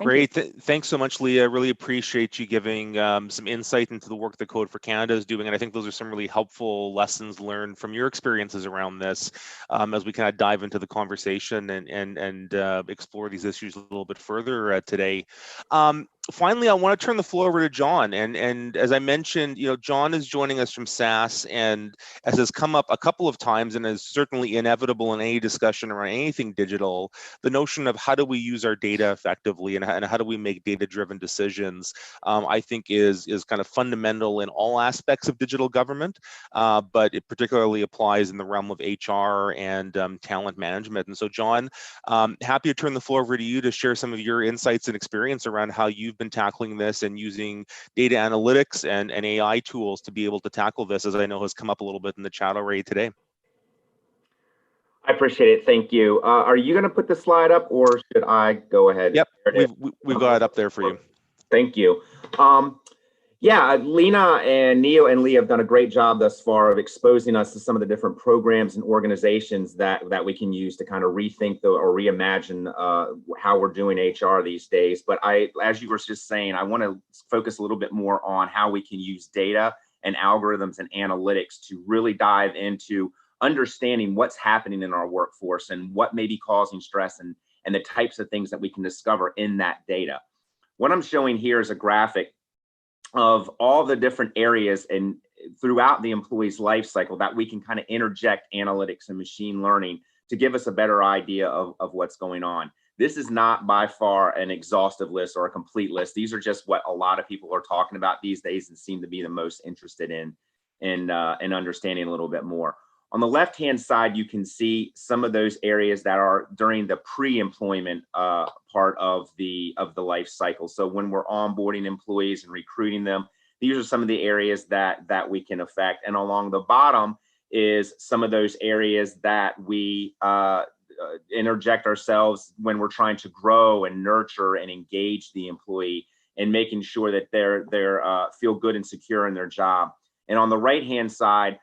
Great. Thanks so much, Leah. Really appreciate you giving some insight into the work that Code for Canada is doing. And I think those are some really helpful lessons learned from your experiences around this as we kind of dive into the conversation and explore these issues a little bit further today. Finally, I want to turn the floor over to John. And as I mentioned, John is joining us from SAS, and as has come up a couple of times and is certainly inevitable in any discussion around anything digital, the notion of how do we use our data effectively and how do we make data-driven decisions, I think is kind of fundamental in all aspects of digital government, but it particularly applies in the realm of HR and talent management. And so, John, happy to turn the floor over to you to share some of your insights and experience around how you've been tackling this and using data analytics and AI tools to be able to tackle this, as I know has come up a little bit in the chat already today. I appreciate it. Thank you. Are you going to put the slide up, or should I go ahead? Yep, we've got it up there for you. Thank you. Yeah, Lena and Neo and Lee have done a great job thus far of exposing us to some of the different programs and organizations that we can use to kind of rethink or reimagine how we're doing HR these days. But as you were just saying, I want to focus a little bit more on how we can use data and algorithms and analytics to really dive into understanding what's happening in our workforce and what may be causing stress and the types of things that we can discover in that data. What I'm showing here is a graphic of all the different areas and throughout the employee's life cycle that we can kind of interject analytics and machine learning to give us a better idea of what's going on. This is not by far an exhaustive list or a complete list. These are just what a lot of people are talking about these days and seem to be the most interested in understanding a little bit more. On the left-hand side, you can see some of those areas that are during the pre-employment part of the life cycle. So when we're onboarding employees and recruiting them, these are some of the areas that we can affect. And along the bottom is some of those areas that we interject ourselves when we're trying to grow and nurture and engage the employee and making sure that they're feel good and secure in their job. And on the right-hand side,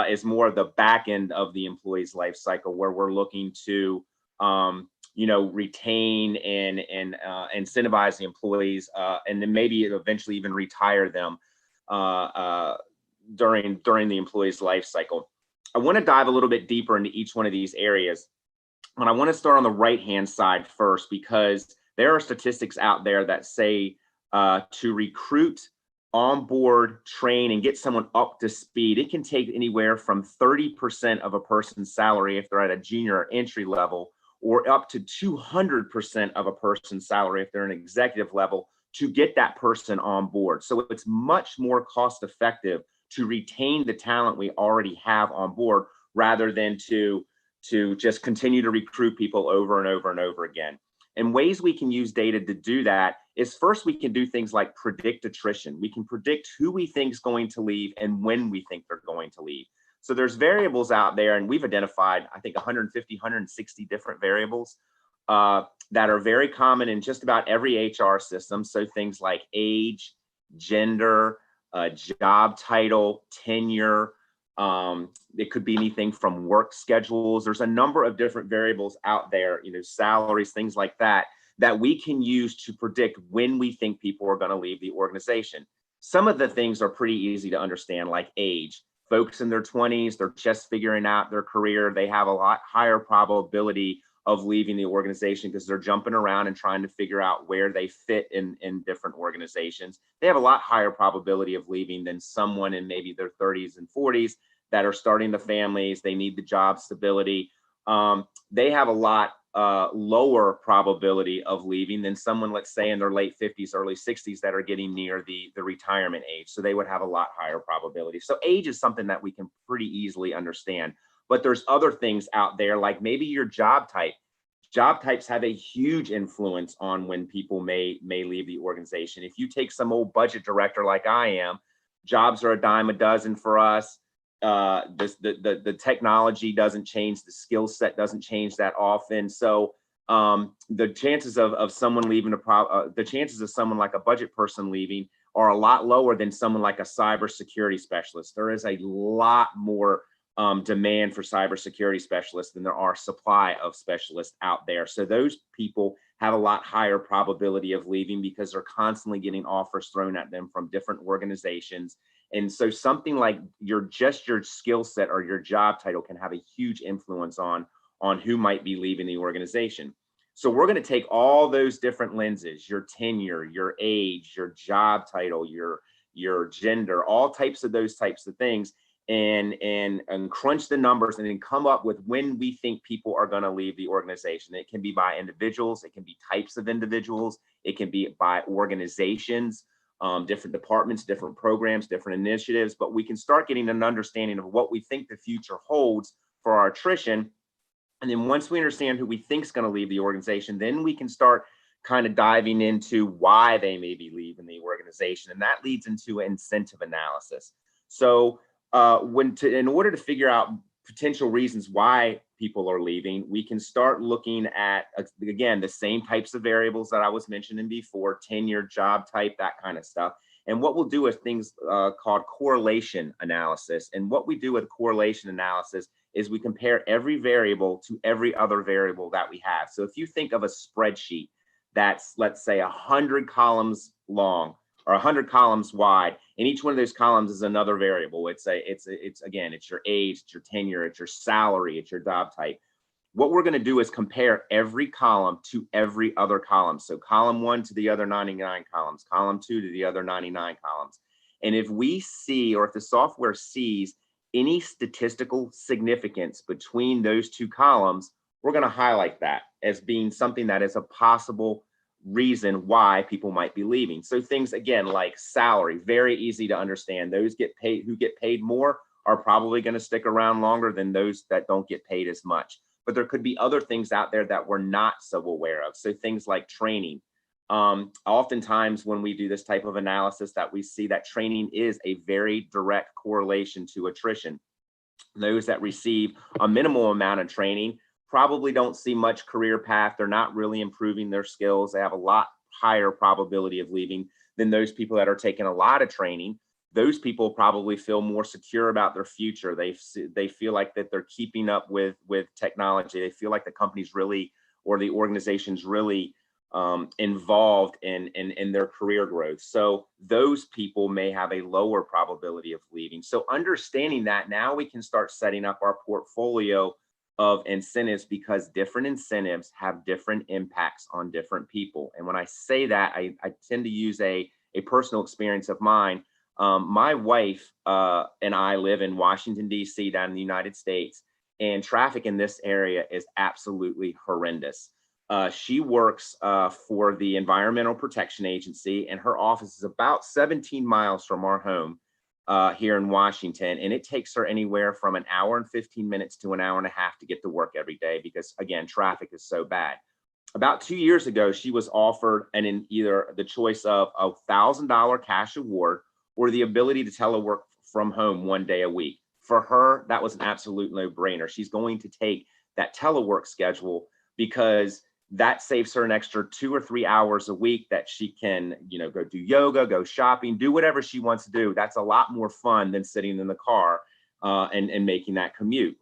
is more of the back end of the employee's life cycle, where we're looking to, retain and incentivize the employees, and then maybe eventually even retire them during the employee's life cycle. I want to dive a little bit deeper into each one of these areas, and I want to start on the right-hand side first, because there are statistics out there that say to recruit, onboard, train, and get someone up to speed, it can take anywhere from 30% of a person's salary if they're at a junior or entry level, or up to 200% of a person's salary if they're an executive level to get that person on board. So it's much more cost effective to retain the talent we already have on board rather than to just continue to recruit people over and over and over again. And ways we can use data to do that is, first, we can do things like predict attrition. We can predict who we think is going to leave and when we think they're going to leave. So there's variables out there, and we've identified, I think, 150, 160 different variables that are very common in just about every HR system. So things like age, gender, job title, tenure. It could be anything from work schedules. There's a number of different variables out there, salaries, things like that, that we can use to predict when we think people are going to leave the organization. Some of the things are pretty easy to understand, like age. Folks in their 20s, they're just figuring out their career. They have a lot higher probability of leaving the organization because they're jumping around and trying to figure out where they fit in different organizations. They have a lot higher probability of leaving than someone in maybe their 30s and 40s that are starting the families. They need the job stability. They have a lot lower probability of leaving than someone, let's say, in their late 50s, early 60s that are getting near the retirement age. So they would have a lot higher probability. So age is something that we can pretty easily understand. But there's other things out there, like maybe your job type. Job types have a huge influence on when people may leave the organization. If you take some old budget director like I am, jobs are a dime a dozen for us. The technology doesn't change, the skill set doesn't change that often. So the chances of someone leaving the chances of someone like a budget person leaving are a lot lower than someone like a cybersecurity specialist. There is a lot more demand for cybersecurity specialists than there are supply of specialists out there. So those people have a lot higher probability of leaving because they're constantly getting offers thrown at them from different organizations. And so something like your skill set or your job title can have a huge influence on who might be leaving the organization. So we're going to take all those different lenses, your tenure, your age, your job title, your gender, all types of those types of things, and crunch the numbers and then come up with when we think people are going to leave the organization. It can be by individuals, it can be types of individuals, it can be by organizations, different departments, different programs, different initiatives, but we can start getting an understanding of what we think the future holds for our attrition. And then once we understand who we think is going to leave the organization, then we can start kind of diving into why they may be leaving the organization. And that leads into incentive analysis. So in order to figure out potential reasons why people are leaving, we can start looking at, again, the same types of variables that I was mentioning before: tenure, job type, that kind of stuff. And what we'll do is things called correlation analysis. And what we do with correlation analysis is we compare every variable to every other variable that we have. So if you think of a spreadsheet that's, let's say, 100 columns long or 100 columns wide, and each one of those columns is another variable. It's again, it's your age, it's your tenure, it's your salary, it's your job type. What we're going to do is compare every column to every other column. So column 1 to the other 99 columns, column 2 to the other 99 columns. And if we see, or if the software sees any statistical significance between those two columns, we're going to highlight that as being something that is a possible reason why people might be leaving. So things, again, like salary, very easy to understand. Those who get paid more are probably going to stick around longer than those that don't get paid as much. But there could be other things out there that we're not so aware of. So things like training. Oftentimes when we do this type of analysis, that we see that training is a very direct correlation to attrition. Those that receive a minimal amount of training probably don't see much career path. They're not really improving their skills. They have a lot higher probability of leaving than those people that are taking a lot of training. Those people probably feel more secure about their future. They feel like that they're keeping up with technology. They feel like the company's really, or the organization's really involved in their career growth. So those people may have a lower probability of leaving. So understanding that, now we can start setting up our portfolio of incentives, because different incentives have different impacts on different people. And when I say that, I tend to use a personal experience of mine. My wife and I live in Washington, D.C., down in the United States, and traffic in this area is absolutely horrendous. She works for the Environmental Protection Agency, and her office is about 17 miles from our home here in Washington. And it takes her anywhere from an hour and 15 minutes to an hour and a half to get to work every day because, again, traffic is so bad. About 2 years ago, she was offered either the choice of a $1,000 cash award or the ability to telework from home 1 day a week. For her, that was an absolute no-brainer. She's going to take that telework schedule because that saves her an extra 2 or 3 hours a week that she can, go do yoga, go shopping, do whatever she wants to do. That's a lot more fun than sitting in the car and making that commute.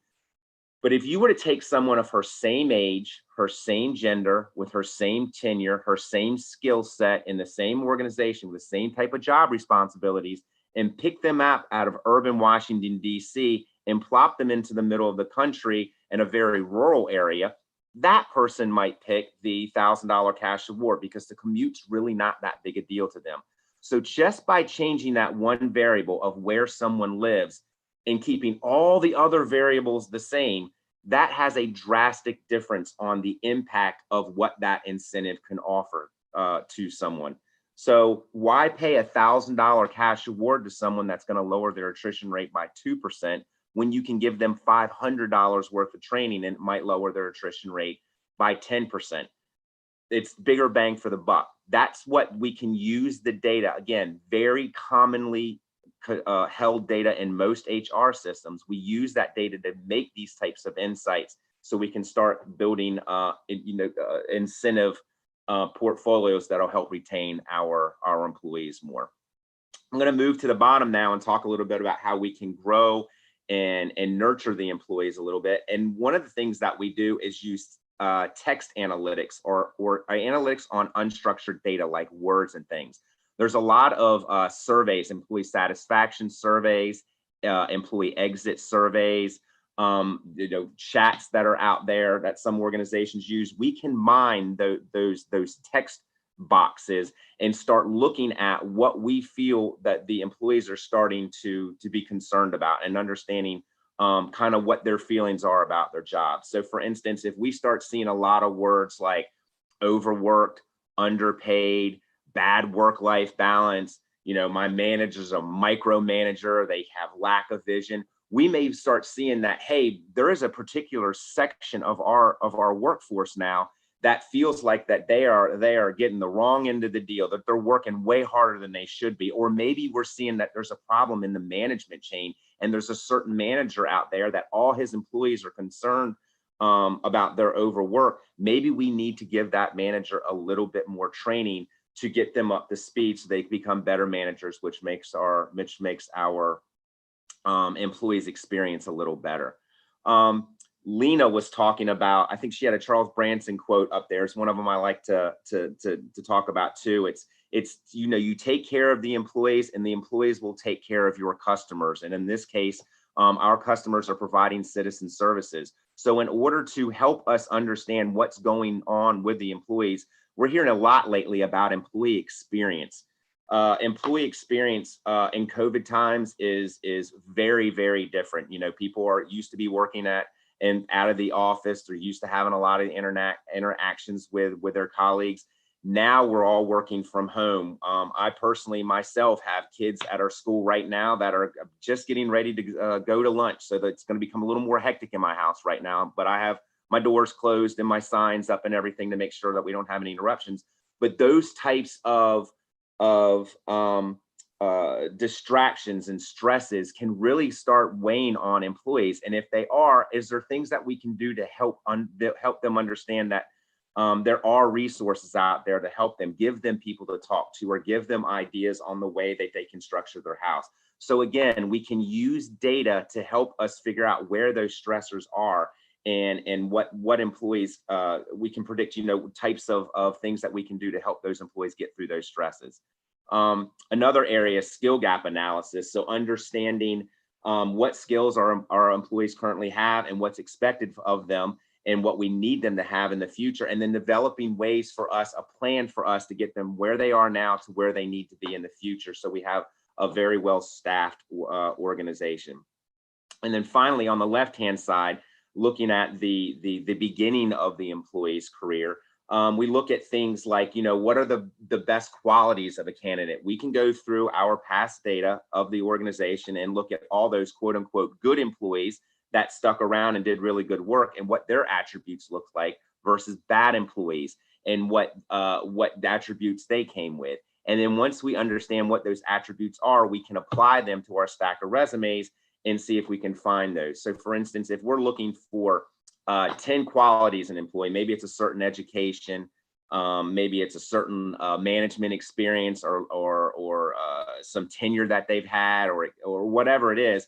But if you were to take someone of her same age, her same gender, with her same tenure, her same skill set in the same organization with the same type of job responsibilities, and pick them up out of urban Washington, D.C., and plop them into the middle of the country in a very rural area, that person might pick the $1,000 cash award because the commute's really not that big a deal to them. So just by changing that one variable of where someone lives and keeping all the other variables the same, that has a drastic difference on the impact of what that incentive can offer to someone. So why pay a $1,000 cash award to someone that's going to lower their attrition rate by 2% when you can give them $500 worth of training and it might lower their attrition rate by 10%? It's bigger bang for the buck. That's what we can use the data. Again, very commonly held data in most HR systems. We use that data to make these types of insights so we can start building incentive portfolios that'll help retain our employees more. I'm going to move to the bottom now and talk a little bit about how we can grow and nurture the employees a little bit. And one of the things that we do is use text analytics or analytics on unstructured data like words and things. There's a lot of surveys, employee satisfaction surveys, employee exit surveys, chats that are out there that some organizations use. We can mine those text boxes and start looking at what we feel that the employees are starting to be concerned about and understanding kind of what their feelings are about their job. So for instance, if we start seeing a lot of words like overworked, underpaid, bad work-life balance, my manager's a micromanager, they have lack of vision, we may start seeing that, hey, there is a particular section of our workforce now that feels like that they are getting the wrong end of the deal, that they're working way harder than they should be. Or maybe we're seeing that there's a problem in the management chain and there's a certain manager out there that all his employees are concerned about their overwork. Maybe we need to give that manager a little bit more training to get them up to speed so they become better managers, which makes our employees experience a little better. Lena was talking about, I think she had a Charles Branson quote up there. It's one of them I like to talk about too. It's you take care of the employees and the employees will take care of your customers. And in this case, our customers are providing citizen services. So in order to help us understand what's going on with the employees, we're hearing a lot lately about employee experience. Employee experience in COVID times is very, very different. People are used to be working out of the office. They're used to having a lot of interactions with their colleagues. Now we're all working from home. I personally myself have kids at our school right now that are just getting ready to go to lunch. So that's going to become a little more hectic in my house right now. But I have my doors closed and my signs up and everything to make sure that we don't have any interruptions. But those types of distractions and stresses can really start weighing on employees. And if they are, is there things that we can do to help them understand that there are resources out there to help them, give them people to talk to, or give them ideas on the way that they can structure their house. So again, we can use data to help us figure out where those stressors are and what employees we can predict, types of things that we can do to help those employees get through those stresses. Another area is skill gap analysis. So understanding what skills our employees currently have and what's expected of them and what we need them to have in the future, and then developing ways for us, a plan for us to get them where they are now to where they need to be in the future. So we have a very well-staffed organization. And then finally, on the left-hand side, looking at the beginning of the employee's career, We look at things like, what are the best qualities of a candidate? We can go through our past data of the organization and look at all those quote unquote good employees that stuck around and did really good work and what their attributes look like versus bad employees and what attributes they came with. And then once we understand what those attributes are, we can apply them to our stack of resumes and see if we can find those. So for instance, if we're looking for 10 qualities in an employee, maybe it's a certain education, maybe it's a certain management experience or some tenure that they've had or whatever it is,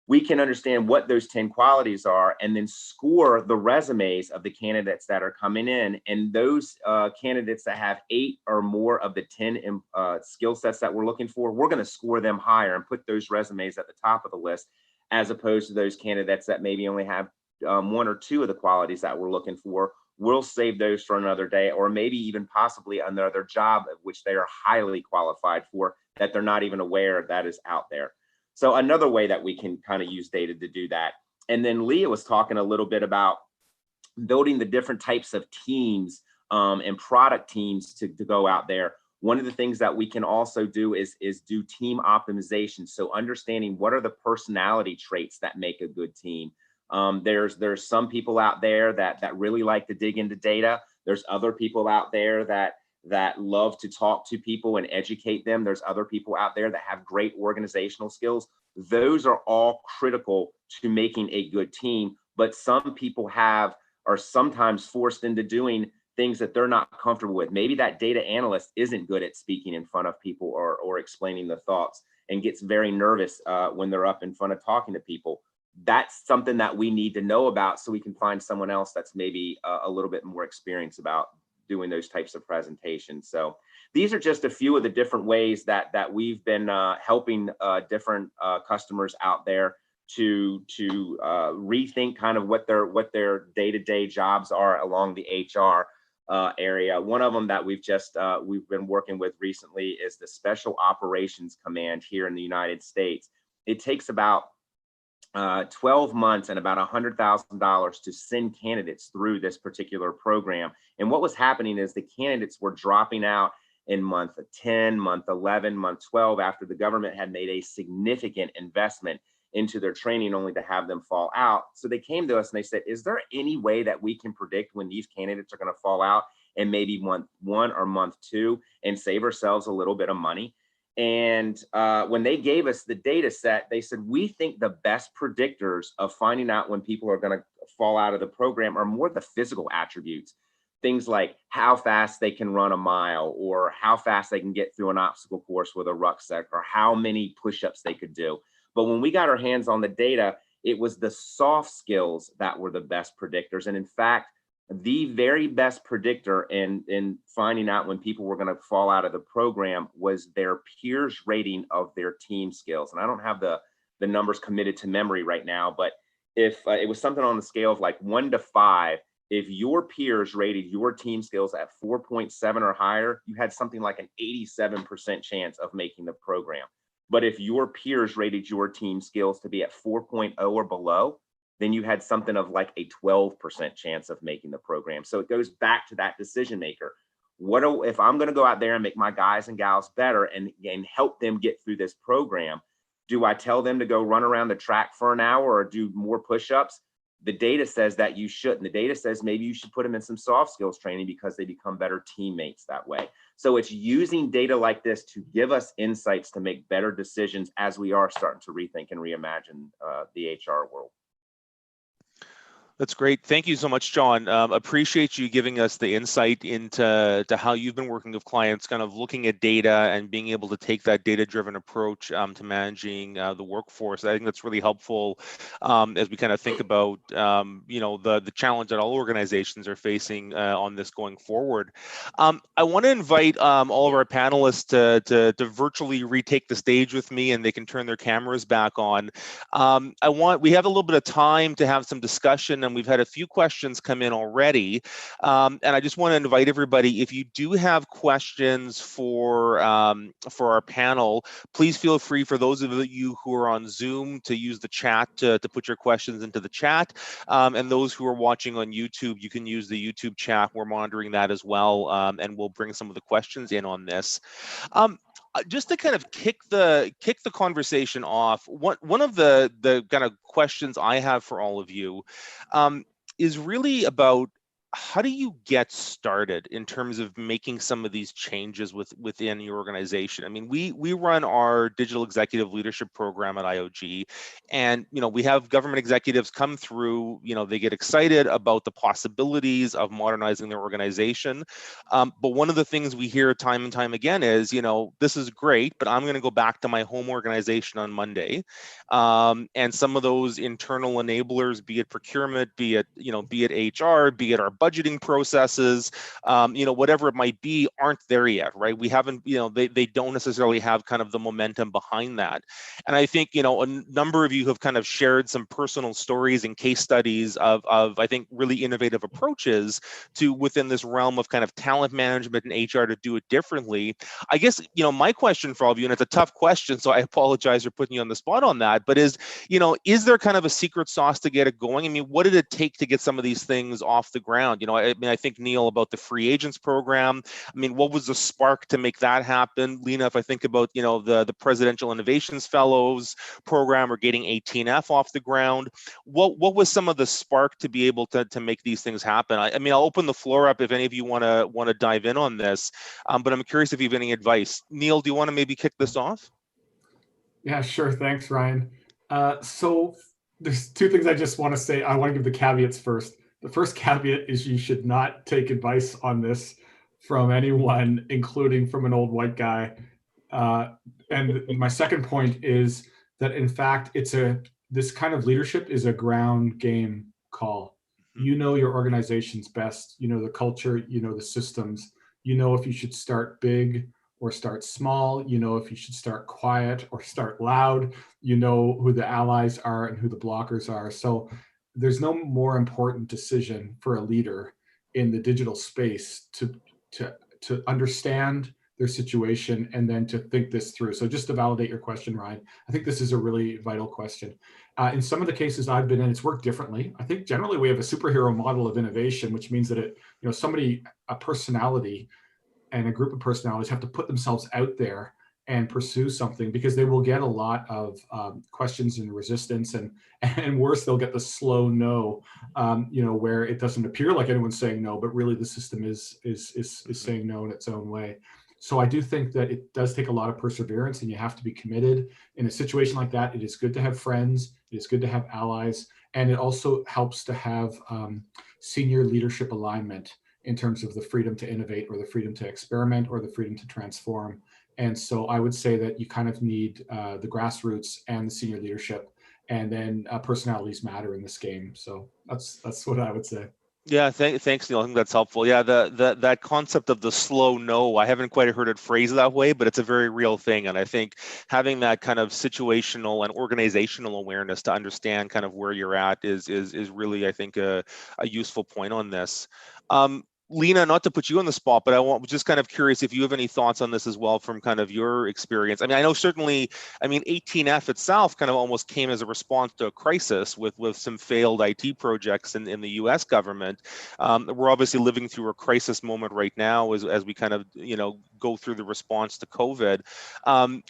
we can understand what those 10 qualities are and then score the resumes of the candidates that are coming in. And those candidates that have 8 or more of the 10 skill sets that we're looking for, we're going to score them higher and put those resumes at the top of the list, as opposed to those candidates that maybe only have 1 or 2 of the qualities that we're looking for. We'll save those for another day, or maybe even possibly another job of which they are highly qualified for that they're not even aware that is out there. So another way that we can kind of use data to do that. And then Leah was talking a little bit about building the different types of teams and product teams to go out there. One of the things that we can also do is do team optimization. So understanding what are the personality traits that make a good team. There's some people out there that really like to dig into data. There's other people out there that love to talk to people and educate them. There's other people out there that have great organizational skills. Those are all critical to making a good team, but some people are sometimes forced into doing things that they're not comfortable with. Maybe that data analyst isn't good at speaking in front of people or explaining the thoughts and gets very nervous when they're up in front of talking to people. That's something that we need to know about so we can find someone else that's maybe a little bit more experienced about doing those types of presentations. So these are just a few of the different ways that we've been helping different customers out there to rethink kind of what their day-to-day jobs are along the HR area. One of them that we've been working with recently is the Special Operations Command here in the United States. It takes about 12 months and about $100,000 to send candidates through this particular program. And what was happening is the candidates were dropping out in month 10, month 11, month 12, after the government had made a significant investment into their training, only to have them fall out. So they came to us and they said, is there any way that we can predict when these candidates are going to fall out in maybe month 1 or month 2 and save ourselves a little bit of money? And when they gave us the data set, they said, we think the best predictors of finding out when people are going to fall out of the program are more the physical attributes. Things like how fast they can run a mile, or how fast they can get through an obstacle course with a rucksack, or how many push-ups they could do. But when we got our hands on the data, it was the soft skills that were the best predictors. And in fact, the very best predictor in finding out when people were going to fall out of the program was their peers' rating of their team skills. And I don't have the numbers committed to memory right now, but if it was something on the scale of like 1 to 5, if your peers rated your team skills at 4.7 or higher, you had something like an 87% chance of making the program. But if your peers rated your team skills to be at 4.0 or below, then you had something of like a 12% chance of making the program. So it goes back to that decision maker. If I'm going to go out there and make my guys and gals better and help them get through this program, do I tell them to go run around the track for an hour or do more push-ups? The data says that you shouldn't. The data says maybe you should put them in some soft skills training because they become better teammates that way. So it's using data like this to give us insights to make better decisions as we are starting to rethink and reimagine the HR world. That's great. Thank you so much, John. Appreciate you giving us the insight into how you've been working with clients, kind of looking at data and being able to take that data-driven approach to managing the workforce. I think that's really helpful as we kind of think about, the challenge that all organizations are facing on this going forward. I want to invite all of our panelists to virtually retake the stage with me, and they can turn their cameras back on. We have a little bit of time to have some discussion, and and we've had a few questions come in already. And I just want to invite everybody, if you do have questions for our panel, please feel free, for those of you who are on Zoom, to use the chat to put your questions into the chat. And those who are watching on YouTube, you can use the YouTube chat. We're monitoring that as well, and we'll bring some of the questions in on this. Just to kind of kick the conversation off, one of the kind of questions I have for all of you is really about, how do you get started in terms of making some of these changes within your organization? I mean, we run our digital executive leadership program at IOG, and we have government executives come through. They get excited about the possibilities of modernizing their organization, but one of the things we hear time and time again is, this is great, but I'm going to go back to my home organization on Monday, and some of those internal enablers, be it procurement, be it HR, be it our budgeting processes, whatever it might be, aren't there yet, right? We haven't, they don't necessarily have kind of the momentum behind that. And I think, a number of you have kind of shared some personal stories and case studies of I think, really innovative approaches to within this realm of kind of talent management and HR to do it differently. I guess, my question for all of you, and it's a tough question, so I apologize for putting you on the spot on that, but is there kind of a secret sauce to get it going? I mean, what did it take to get some of these things off the ground? I think, Neil, about the free agents program, I mean, what was the spark to make that happen? Lena, if I think about, the Presidential Innovations Fellows program, or getting 18F off the ground, what was some of the spark to be able to make these things happen? I mean, I'll open the floor up if any of you want to dive in on this, but I'm curious if you have any advice. Neil, do you want to maybe kick this off? Yeah, sure. Thanks, Ryan. So there's two things I just want to say. I want to give the caveats first. The first caveat is you should not take advice on this from anyone, including from an old white guy. And my second point is that, in fact, this kind of leadership is a ground game call. You know your organization's best. You know the culture. You know the systems. You know if you should start big or start small. You know if you should start quiet or start loud. You know who the allies are and who the blockers are. So there's no more important decision for a leader in the digital space to understand their situation and then to think this through. So just to validate your question, Ryan, I think this is a really vital question. In some of the cases I've been in, it's worked differently. I think generally we have a superhero model of innovation, which means that a personality and a group of personalities have to put themselves out there and pursue something, because they will get a lot of questions and resistance, and worse, they'll get the slow no, where it doesn't appear like anyone's saying no, but really the system is saying no in its own way. So I do think that it does take a lot of perseverance, and you have to be committed. In a situation like that, it is good to have friends, it is good to have allies, and it also helps to have senior leadership alignment in terms of the freedom to innovate, or the freedom to experiment, or the freedom to transform. And so I would say that you kind of need the grassroots and the senior leadership, and then personalities matter in this game. So that's what I would say. Yeah, thanks, Neil. I think that's helpful. Yeah, that concept of the slow no, I haven't quite heard it phrased that way, but it's a very real thing. And I think having that kind of situational and organizational awareness to understand kind of where you're at is really, I think, a useful point on this. Lena, not to put you on the spot, but was just kind of curious if you have any thoughts on this as well from kind of your experience. I mean, I know certainly, 18F itself kind of almost came as a response to a crisis with some failed IT projects in the US government. We're obviously living through a crisis moment right now as we kind of, go through the response to COVID.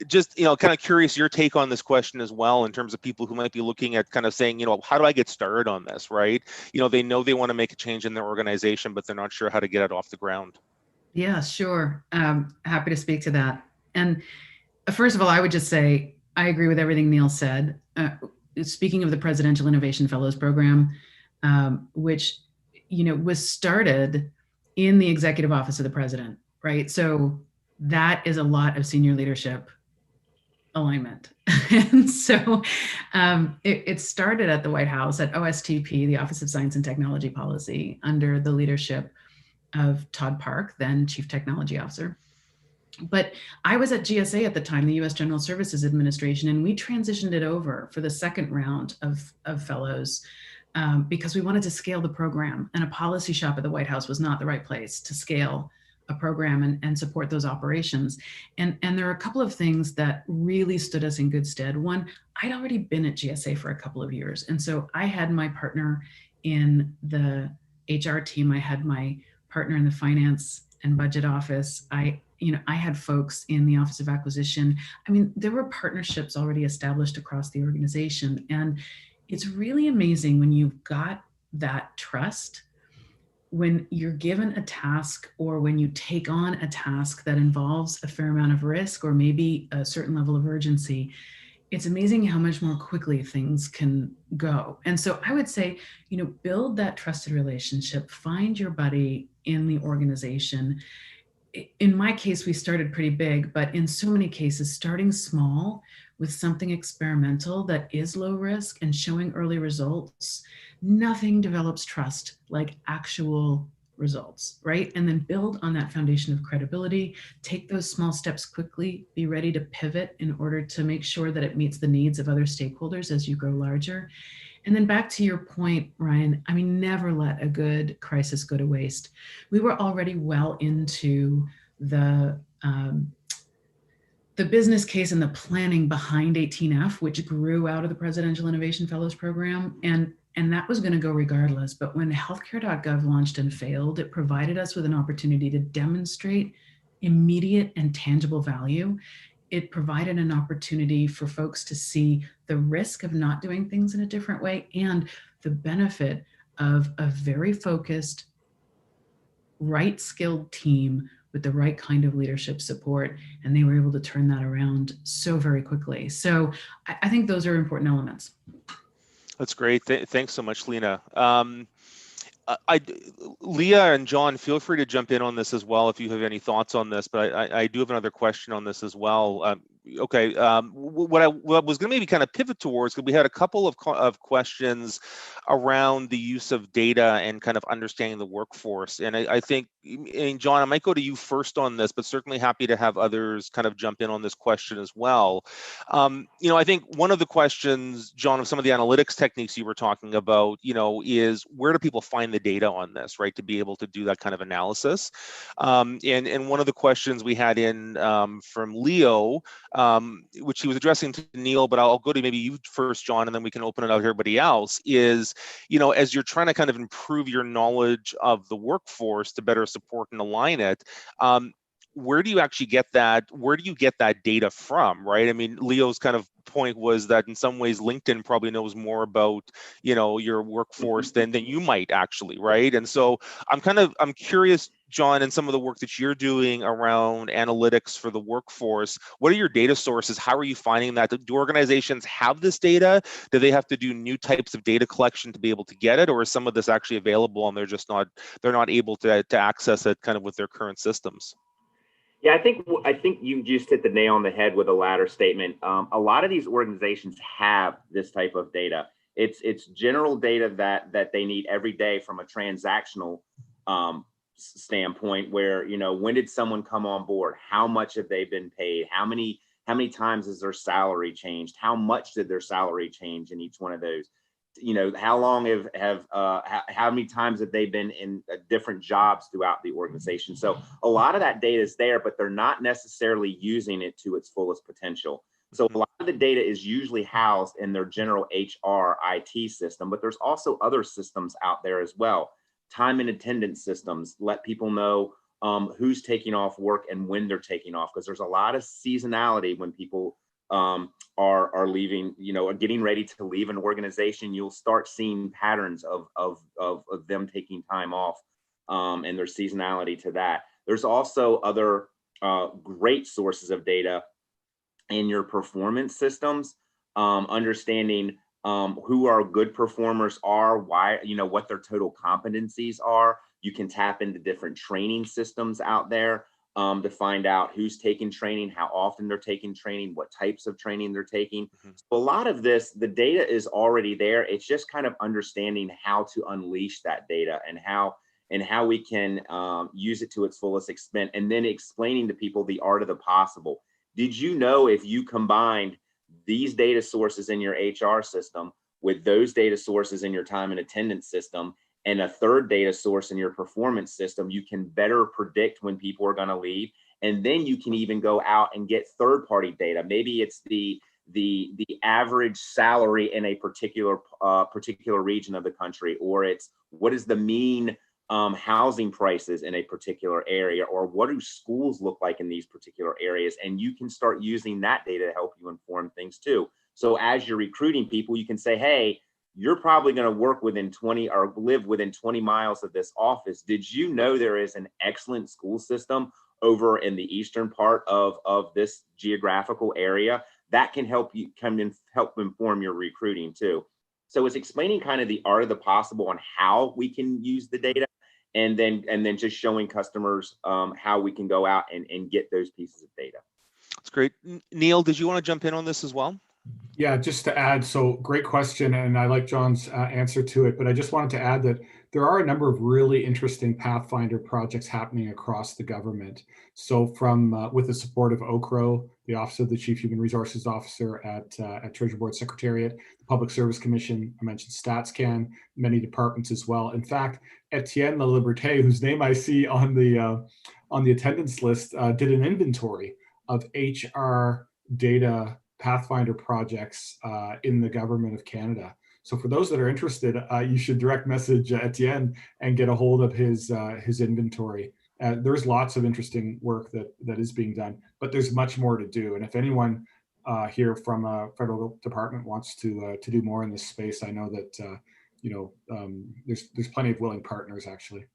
Just, kind of curious your take on this question as well, in terms of people who might be looking at kind of saying, how do I get started on this, right? They know they want to make a change in their organization, but they're not sure how to get it off the ground. Yeah, sure. Happy to speak to that. And first of all, I would just say, I agree with everything Neil said. Speaking of the Presidential Innovation Fellows Program, which, was started in the Executive Office of the President, right? So that is a lot of senior leadership alignment. And so it started at the White House at OSTP, the Office of Science and Technology Policy, under the leadership of Todd Park, then Chief Technology Officer. But I was at GSA at the time, the US General Services Administration, and we transitioned it over for the second round of fellows because we wanted to scale the program, and a policy shop at the White House was not the right place to scale a program and support those operations. And there are a couple of things that really stood us in good stead. One, I'd already been at GSA for a couple of years. And so I had my partner in the HR team. I had my partner in the finance and budget office. I had folks in the Office of Acquisition. I mean, there were partnerships already established across the organization. And it's really amazing when you've got that trust, when you're given a task or when you take on a task that involves a fair amount of risk or maybe a certain level of urgency. It's amazing how much more quickly things can go. And so I would say, build that trusted relationship, find your buddy in the organization. In my case, we started pretty big, but in so many cases, starting small with something experimental that is low risk and showing early results, nothing develops trust like actual results, right? And then build on that foundation of credibility, take those small steps quickly, be ready to pivot in order to make sure that it meets the needs of other stakeholders as you grow larger. And then back to your point, Ryan, I mean, never let a good crisis go to waste. We were already well into the business case and the planning behind 18F, which grew out of the Presidential Innovation Fellows Program. And that was going to go regardless. But when healthcare.gov launched and failed, it provided us with an opportunity to demonstrate immediate and tangible value. It provided an opportunity for folks to see the risk of not doing things in a different way and the benefit of a very focused, right skilled team with the right kind of leadership support. And they were able to turn that around so very quickly. So I think those are important elements. That's great. Thanks so much, Lena. Leah and John, feel free to jump in on this as well if you have any thoughts on this, but I do have another question on this as well. Okay, what I was going to maybe kind of pivot towards, because we had a couple of questions around the use of data and kind of understanding the workforce. And I think, John, I might go to you first on this, but certainly happy to have others kind of jump in on this question as well. I think one of the questions, John, of some of the analytics techniques you were talking about, is where do people find the data on this, right, to be able to do that kind of analysis? And one of the questions we had in from Leo, which he was addressing to Neil, but I'll go to maybe you first, John, and then we can open it out to everybody else, is, as you're trying to kind of improve your knowledge of the workforce to better support and align it, where do you actually get that? Where do you get that data from, right? I mean, Leo's kind of point was that in some ways LinkedIn probably knows more about, your workforce than you might actually, right? And so I'm curious, John, in some of the work that you're doing around analytics for the workforce, what are your data sources? How are you finding that? Do organizations have this data? Do they have to do new types of data collection to be able to get it? Or is some of this actually available and they're not able to access it kind of with their current systems? Yeah, I think you just hit the nail on the head with the latter statement. A lot of these organizations have this type of data. It's general data that they need every day from a transactional standpoint, where, when did someone come on board? How much have they been paid? How many times has their salary changed? How much did their salary change in each one of those? How long how many times have they been in different jobs throughout the organization? So a lot of that data is there, but they're not necessarily using it to its fullest potential. So a lot of the data is usually housed in their general HR IT system, but there's also other systems out there as well. Time and attendance systems let people know who's taking off work and when they're taking off, because there's a lot of seasonality when people are leaving, are getting ready to leave an organization. You'll start seeing patterns of them taking time off, and there's seasonality to that. There's also other great sources of data in your performance systems, understanding who our good performers are, why, what their total competencies are. You can tap into different training systems out there to find out who's taking training, how often they're taking training, what types of training they're taking. So a lot of this, the data is already there. It's just kind of understanding how to unleash that data and how we can use it to its fullest extent, and then explaining to people the art of the possible. Did you know if you combined these data sources in your HR system with those data sources in your time and attendance system and a third data source in your performance system, you can better predict when people are going to leave. And then you can even go out and get third-party data. Maybe it's the average salary in a particular region of the country, or it's what is the mean housing prices in a particular area, or what do schools look like in these particular areas. And you can start using that data to help you inform things too. So as you're recruiting people, you can say, hey, you're probably going to work within 20 or live within 20 miles of this office. Did you know there is an excellent school system over in the eastern part of this geographical area that can help you help inform your recruiting too? So it's explaining kind of the art of the possible on how we can use the data, and then just showing customers how we can go out and get those pieces of data. That's great. Neil, did you want to jump in on this as well? Yeah, just to add, so great question, and I like John's answer to it, but I just wanted to add that there are a number of really interesting Pathfinder projects happening across the government. So from with the support of OCRO, the Office of the Chief Human Resources Officer at Treasury Board Secretariat, the Public Service Commission, I mentioned StatsCan, many departments as well. In fact, Etienne Laliberté, whose name I see on the attendance list, did an inventory of HR data Pathfinder projects in the government of Canada. So for those that are interested, you should direct message Etienne and get a hold of his inventory. There's lots of interesting work that is being done, but there's much more to do. And if anyone here from a federal department wants to do more in this space, I know that there's plenty of willing partners actually.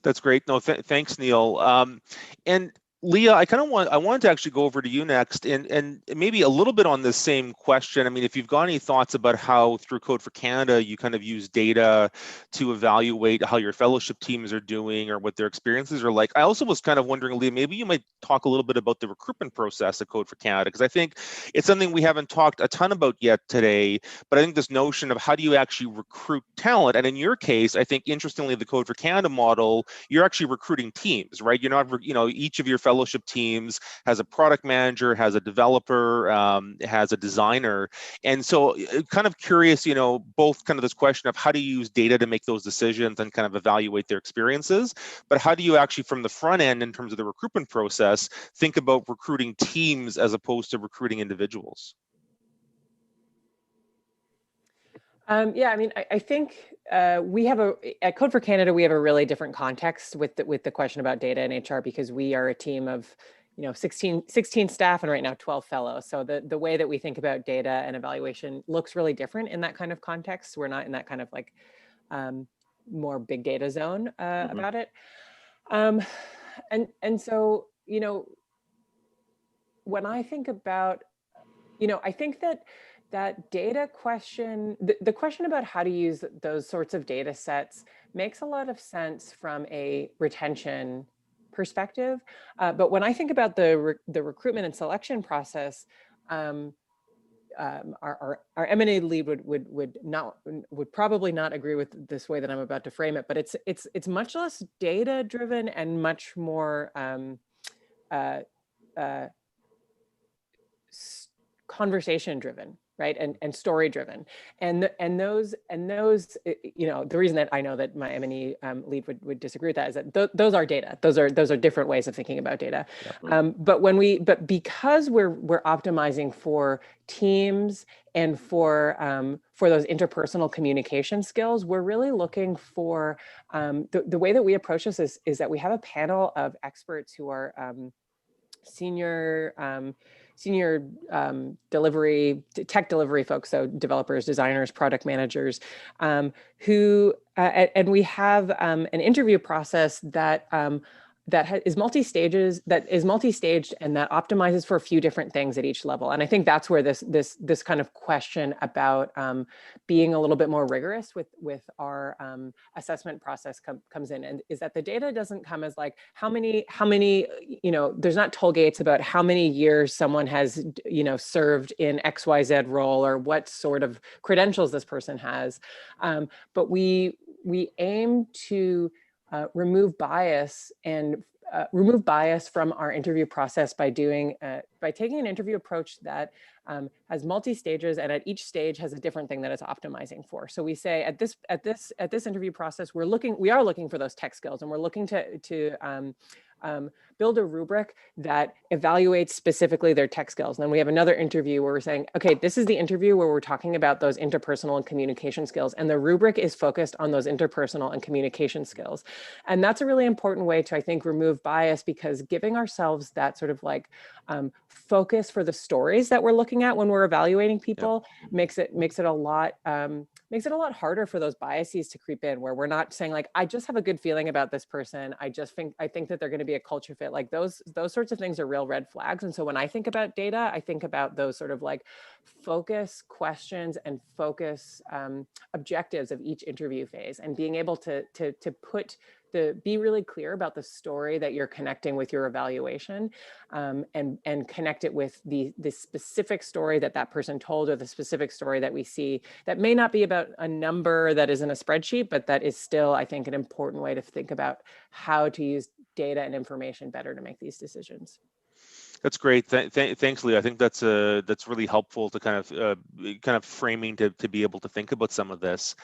That's great. No, thanks, Neil. And Leah, I wanted to actually go over to you next, and maybe a little bit on the same question. I mean, if you've got any thoughts about how through Code for Canada you kind of use data to evaluate how your fellowship teams are doing or what their experiences are like. I also was kind of wondering, Leah, maybe you might talk a little bit about the recruitment process at Code for Canada, because I think it's something we haven't talked a ton about yet today, but I think this notion of how do you actually recruit talent, and in your case, I think interestingly, the Code for Canada model, you're actually recruiting teams, right? You're not, each of your fellowship teams has a product manager, has a developer, has a designer. And so kind of curious, both kind of this question of how do you use data to make those decisions and kind of evaluate their experiences, but how do you actually from the front end in terms of the recruitment process, think about recruiting teams as opposed to recruiting individuals? Yeah, I mean, I think we have at Code for Canada, we have a really different context with the question about data and HR, because we are a team of 16 staff and right now 12 fellows. So the way that we think about data and evaluation looks really different in that kind of context. We're not in that kind of like more big data zone about it. And so, when I think about, I think that data question, the question about how to use those sorts of data sets makes a lot of sense from a retention perspective. But when I think about the recruitment and selection process, our M&A lead would probably not agree with this way that I'm about to frame it, but it's much less data driven and much more conversation driven, right? And story driven. And those, the reason that I know that my M&E lead would disagree with that is that those are data. Those are different ways of thinking about data. Yeah. But because we're optimizing for teams and for those interpersonal communication skills, we're really looking for the way that we approach this is that we have a panel of experts who are senior delivery, tech delivery folks, so developers, designers, product managers, who, and we have an interview process that is multi-staged and that optimizes for a few different things at each level. And I think that's where this kind of question about being a little bit more rigorous with our assessment process comes in, and is that the data doesn't come as like how many there's not toll gates about how many years someone has served in XYZ role or what sort of credentials this person has, but we aim to remove bias from our interview process by taking an interview approach that has multi-stages, and at each stage has a different thing that it's optimizing for. So we say at this interview process, we are looking for those tech skills, and we're looking to build a rubric that evaluates specifically their tech skills. And then we have another interview where we're saying, okay, this is the interview where we're talking about those interpersonal and communication skills. And the rubric is focused on those interpersonal and communication skills. And that's a really important way to, I think, remove bias, because giving ourselves that sort of like focus for the stories that we're looking at when we're evaluating people makes it a lot harder for those biases to creep in, where we're not saying like, I just have a good feeling about this person. I think that they're going to be a culture fit. Like those sorts of things are real red flags. And so when I think about data, I think about those sort of like focus questions and focus objectives of each interview phase, and being able to be really clear about the story that you're connecting with your evaluation, and connect it with the specific story that person told, or the specific story that we see that may not be about a number that is in a spreadsheet, but that is still, I think, an important way to think about how to use data and information better to make these decisions. That's great. Thanks, Leah. I think that's really helpful to kind of framing to be able to think about some of this.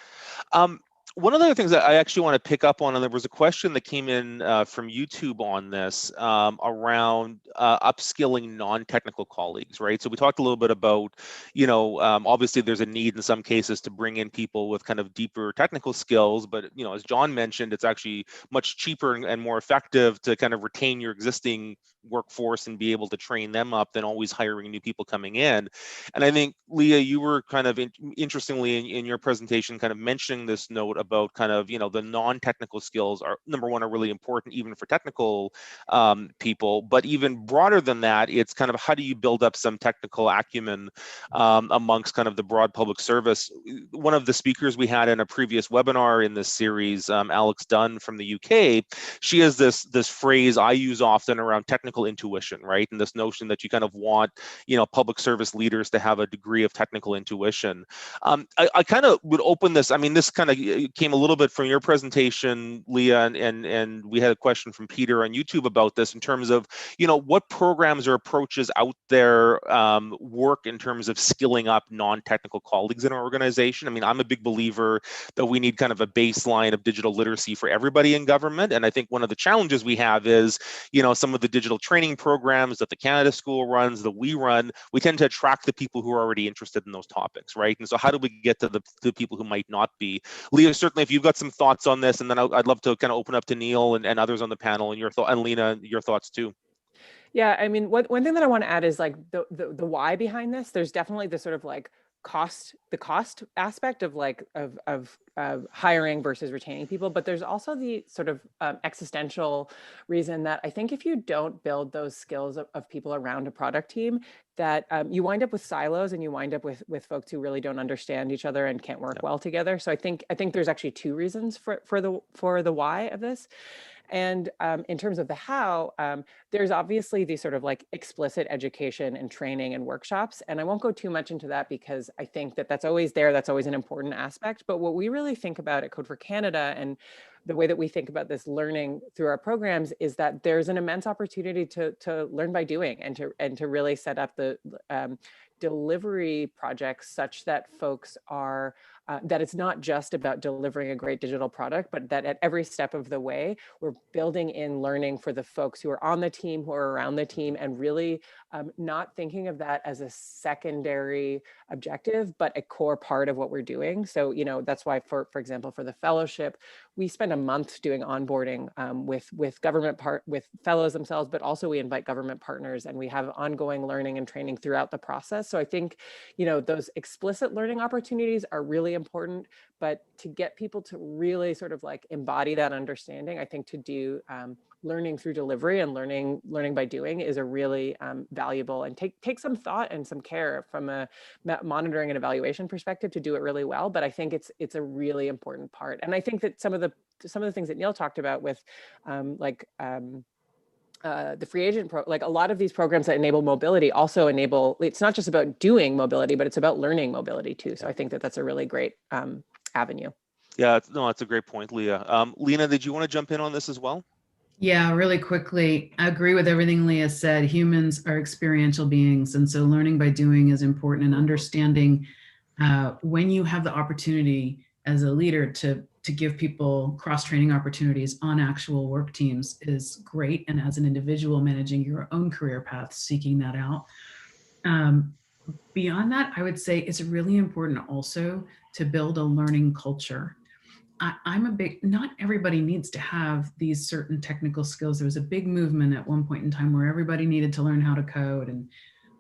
One of the other things that I actually want to pick up on, and there was a question that came in from YouTube on this around upskilling non-technical colleagues, right? So we talked a little bit about, obviously there's a need in some cases to bring in people with kind of deeper technical skills, but as John mentioned, it's actually much cheaper and more effective to kind of retain your existing workforce and be able to train them up than always hiring new people coming in. And I think, Leah, you were kind of interestingly in your presentation kind of mentioning this note about kind of, the non-technical skills are, number one, are really important even for technical people, but even broader than that, it's kind of how do you build up some technical acumen amongst kind of the broad public service. One of the speakers we had in a previous webinar in this series, Alex Dunn from the UK, she has this phrase I use often around technical intuition, right? And this notion that you kind of want, public service leaders to have a degree of technical intuition. I kind of would open this. I mean, this kind of came a little bit from your presentation, Leah, and we had a question from Peter on YouTube about this in terms of, what programs or approaches out there work in terms of skilling up non-technical colleagues in our organization. I mean, I'm a big believer that we need kind of a baseline of digital literacy for everybody in government. And I think one of the challenges we have is, some of the digital training programs that the Canada School runs, that we run, we tend to attract the people who are already interested in those topics, right? And so how do we get to the people who might not be? Leah, certainly if you've got some thoughts on this, and then I'd love to kind of open up to Neil and others on the panel and and Lena, your thoughts too. Yeah, I mean, one thing that I want to add is like the why behind this. There's definitely the sort of like the cost aspect of like of hiring versus retaining people, but there's also the sort of existential reason that I think if you don't build those skills of people around a product team, that you wind up with silos, and you wind up with folks who really don't understand each other and can't work well together. So I think there's actually two reasons for the why of this. And in terms of the how, there's obviously the sort of like explicit education and training and workshops. And I won't go too much into that because I think that's always there. That's always an important aspect. But what we really think about at Code for Canada, and the way that we think about this learning through our programs, is that there's an immense opportunity to learn by doing, and to really set up the delivery projects such that folks are, that it's not just about delivering a great digital product, but that at every step of the way, we're building in learning for the folks who are on the team, who are around the team, and really not thinking of that as a secondary objective, but a core part of what we're doing. So, that's why, for example, for the fellowship, we spend a month doing onboarding with fellows themselves, but also we invite government partners, and we have ongoing learning and training throughout the process. So I think, those explicit learning opportunities are really important, but to get people to really sort of like embody that understanding, I think to do learning through delivery and learning by doing is a really valuable, and take some thought and some care from a monitoring and evaluation perspective to do it really well. But I think it's a really important part. And I think that some of the things that Neil talked about with the free agent like a lot of these programs that enable mobility also enable, it's not just about doing mobility, but it's about learning mobility too. So I think that's a really great avenue. Yeah, no, that's a great point, Leah. Lena, did you want to jump in on this as well? Yeah, really quickly, I agree with everything Leah said. Humans are experiential beings, and so learning by doing is important, and understanding when you have the opportunity as a leader to give people cross-training opportunities on actual work teams is great. And as an individual managing your own career path, seeking that out. Beyond that, I would say it's really important also to build a learning culture. I'm a big, not everybody needs to have these certain technical skills. There was a big movement at one point in time where everybody needed to learn how to code, and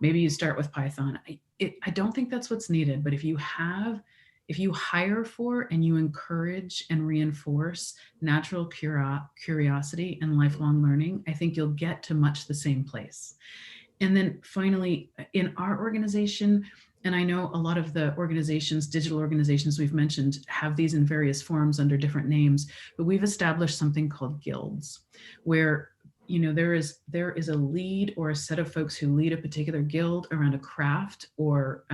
maybe you start with Python. I don't think that's what's needed, but if you hire for and you encourage and reinforce natural curiosity and lifelong learning, I think you'll get to much the same place. And then finally, in our organization, and I know a lot of the organizations, digital organizations we've mentioned, have these in various forms under different names, but we've established something called guilds, where there is a lead or a set of folks who lead a particular guild around a craft or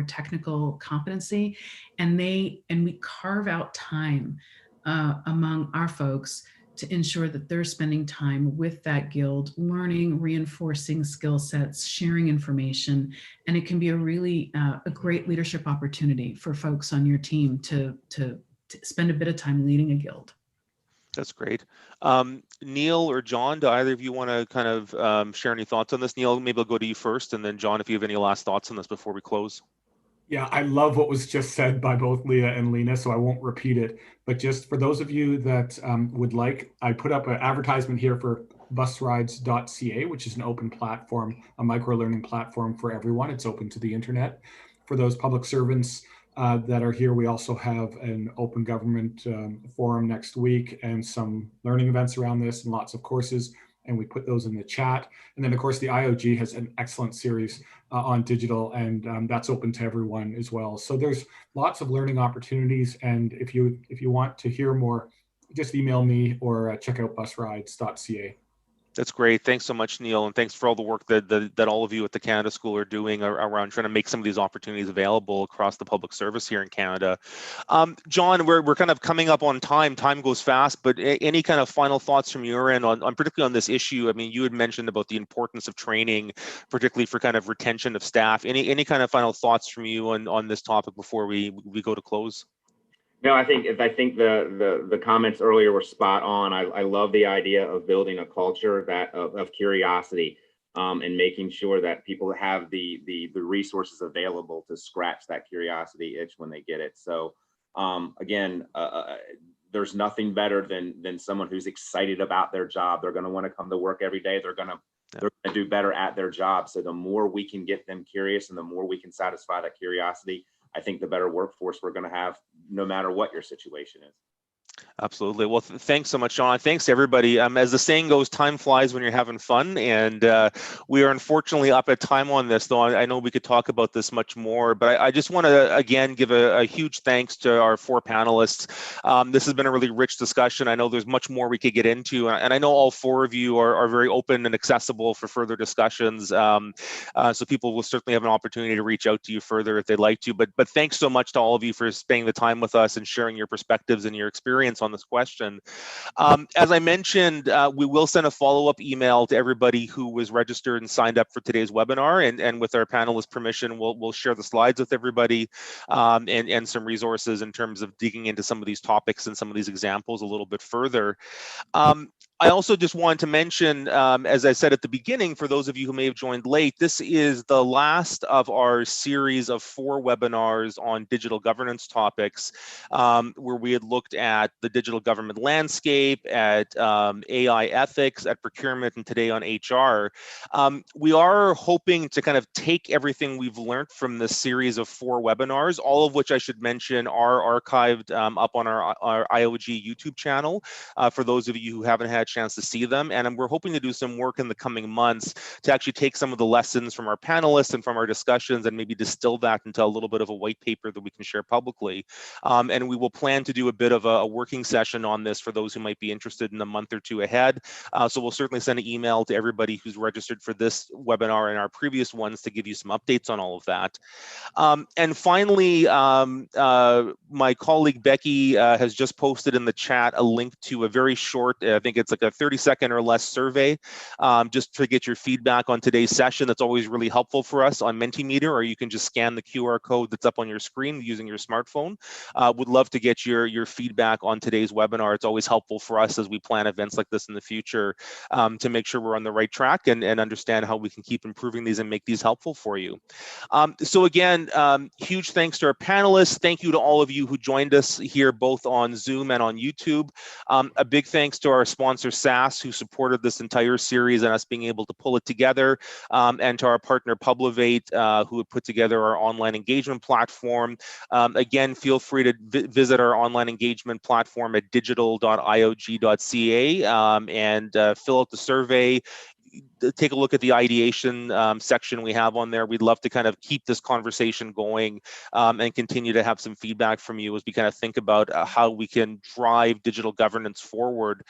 technical competency, and we carve out time among our folks to ensure that they're spending time with that guild, learning, reinforcing skill sets, sharing information. And it can be a really a great leadership opportunity for folks on your team to spend a bit of time leading a guild. That's great. Neil or John, do either of you want to kind of share any thoughts on this? Neil, maybe I'll go to you first, and then John, if you have any last thoughts on this before we close. Yeah, I love what was just said by both Leah and Lena, so I won't repeat it. But just for those of you that would like, I put up an advertisement here for busrides.ca, which is an open platform, a micro-learning platform for everyone. It's open to the internet. For those public servants that are here, we also have an open government forum next week and some learning events around this and lots of courses. And we put those in the chat. And then, of course, the IOG has an excellent series on digital, and that's open to everyone as well. So there's lots of learning opportunities. And if you want to hear more, just email me or check out busrides.ca. That's great. Thanks so much, Neil, and thanks for all the work that all of you at the Canada School are doing around trying to make some of these opportunities available across the public service here in Canada. John, we're kind of coming up on time. Time goes fast, but any kind of final thoughts from your end on particularly on this issue? I mean, you had mentioned about the importance of training, particularly for kind of retention of staff. Any kind of final thoughts from you on this topic before we go to close? No, I think the comments earlier were spot on. I love the idea of building a culture of curiosity and making sure that people have the resources available to scratch that curiosity itch when they get it. So again, there's nothing better than someone who's excited about their job. They're going to want to come to work every day. They're going to do better at their job. So the more we can get them curious and the more we can satisfy that curiosity, I think the better workforce we're going to have, no matter what your situation is. Absolutely. Well, thanks so much, John. Thanks, everybody. As the saying goes, time flies when you're having fun. And we are unfortunately up at time on this, though I know we could talk about this much more. But I just want to, again, give a huge thanks to our four panelists. This has been a really rich discussion. I know there's much more we could get into. And I know all four of you are very open and accessible for further discussions. So people will certainly have an opportunity to reach out to you further if they'd like to. But thanks so much to all of you for spending the time with us and sharing your perspectives and your experience on this question. As I mentioned, we will send a follow-up email to everybody who was registered and signed up for today's webinar, and with our panelists' permission, we'll share the slides with everybody and some resources in terms of digging into some of these topics and some of these examples a little bit further. I also just wanted to mention, as I said at the beginning, for those of you who may have joined late, this is the last of our series of 4 webinars on digital governance topics, where we had looked at the digital government landscape, at AI ethics, at procurement, and today on HR. We are hoping to kind of take everything we've learned from this series of 4 webinars, all of which I should mention are archived up on our IOG YouTube channel for those of you who haven't had a chance to see them. And we're hoping to do some work in the coming months to actually take some of the lessons from our panelists and from our discussions and maybe distill that into a little bit of a white paper that we can share publicly. And we will plan to do a bit of a working session on this for those who might be interested in a month or 2 ahead. So we'll certainly send an email to everybody who's registered for this webinar and our previous ones to give you some updates on all of that. And finally, my colleague Becky has just posted in the chat a link to a very short, I think it's like a 30-second or less survey, just to get your feedback on today's session. That's always really helpful for us on Mentimeter, or you can just scan the QR code that's up on your screen using your smartphone. Would love to get your feedback on today's webinar. It's always helpful for us as we plan events like this in the future, to make sure we're on the right track and understand how we can keep improving these and make these helpful for you. So again, huge thanks to our panelists. Thank you to all of you who joined us here, both on Zoom and on YouTube. A big thanks to our sponsor, SAS, who supported this entire series and us being able to pull it together, and to our partner, Publivate, who had put together our online engagement platform. Again, feel free to visit our online engagement platform at digital.iog.ca, and fill out the survey. Take a look at the ideation section we have on there. We'd love to kind of keep this conversation going, and continue to have some feedback from you as we kind of think about how we can drive digital governance forward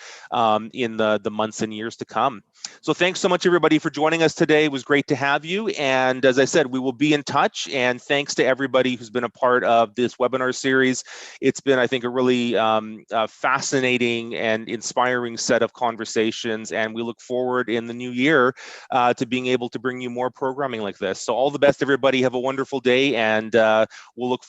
in the months and years to come. So thanks so much, everybody, for joining us today. It was great to have you. And as I said, we will be in touch. And thanks to everybody who's been a part of this webinar series. It's been, I think, a really fascinating and inspiring set of conversations. And we look forward in the new year to being able to bring you more programming like this. So all the best, everybody. Have a wonderful day, and we'll look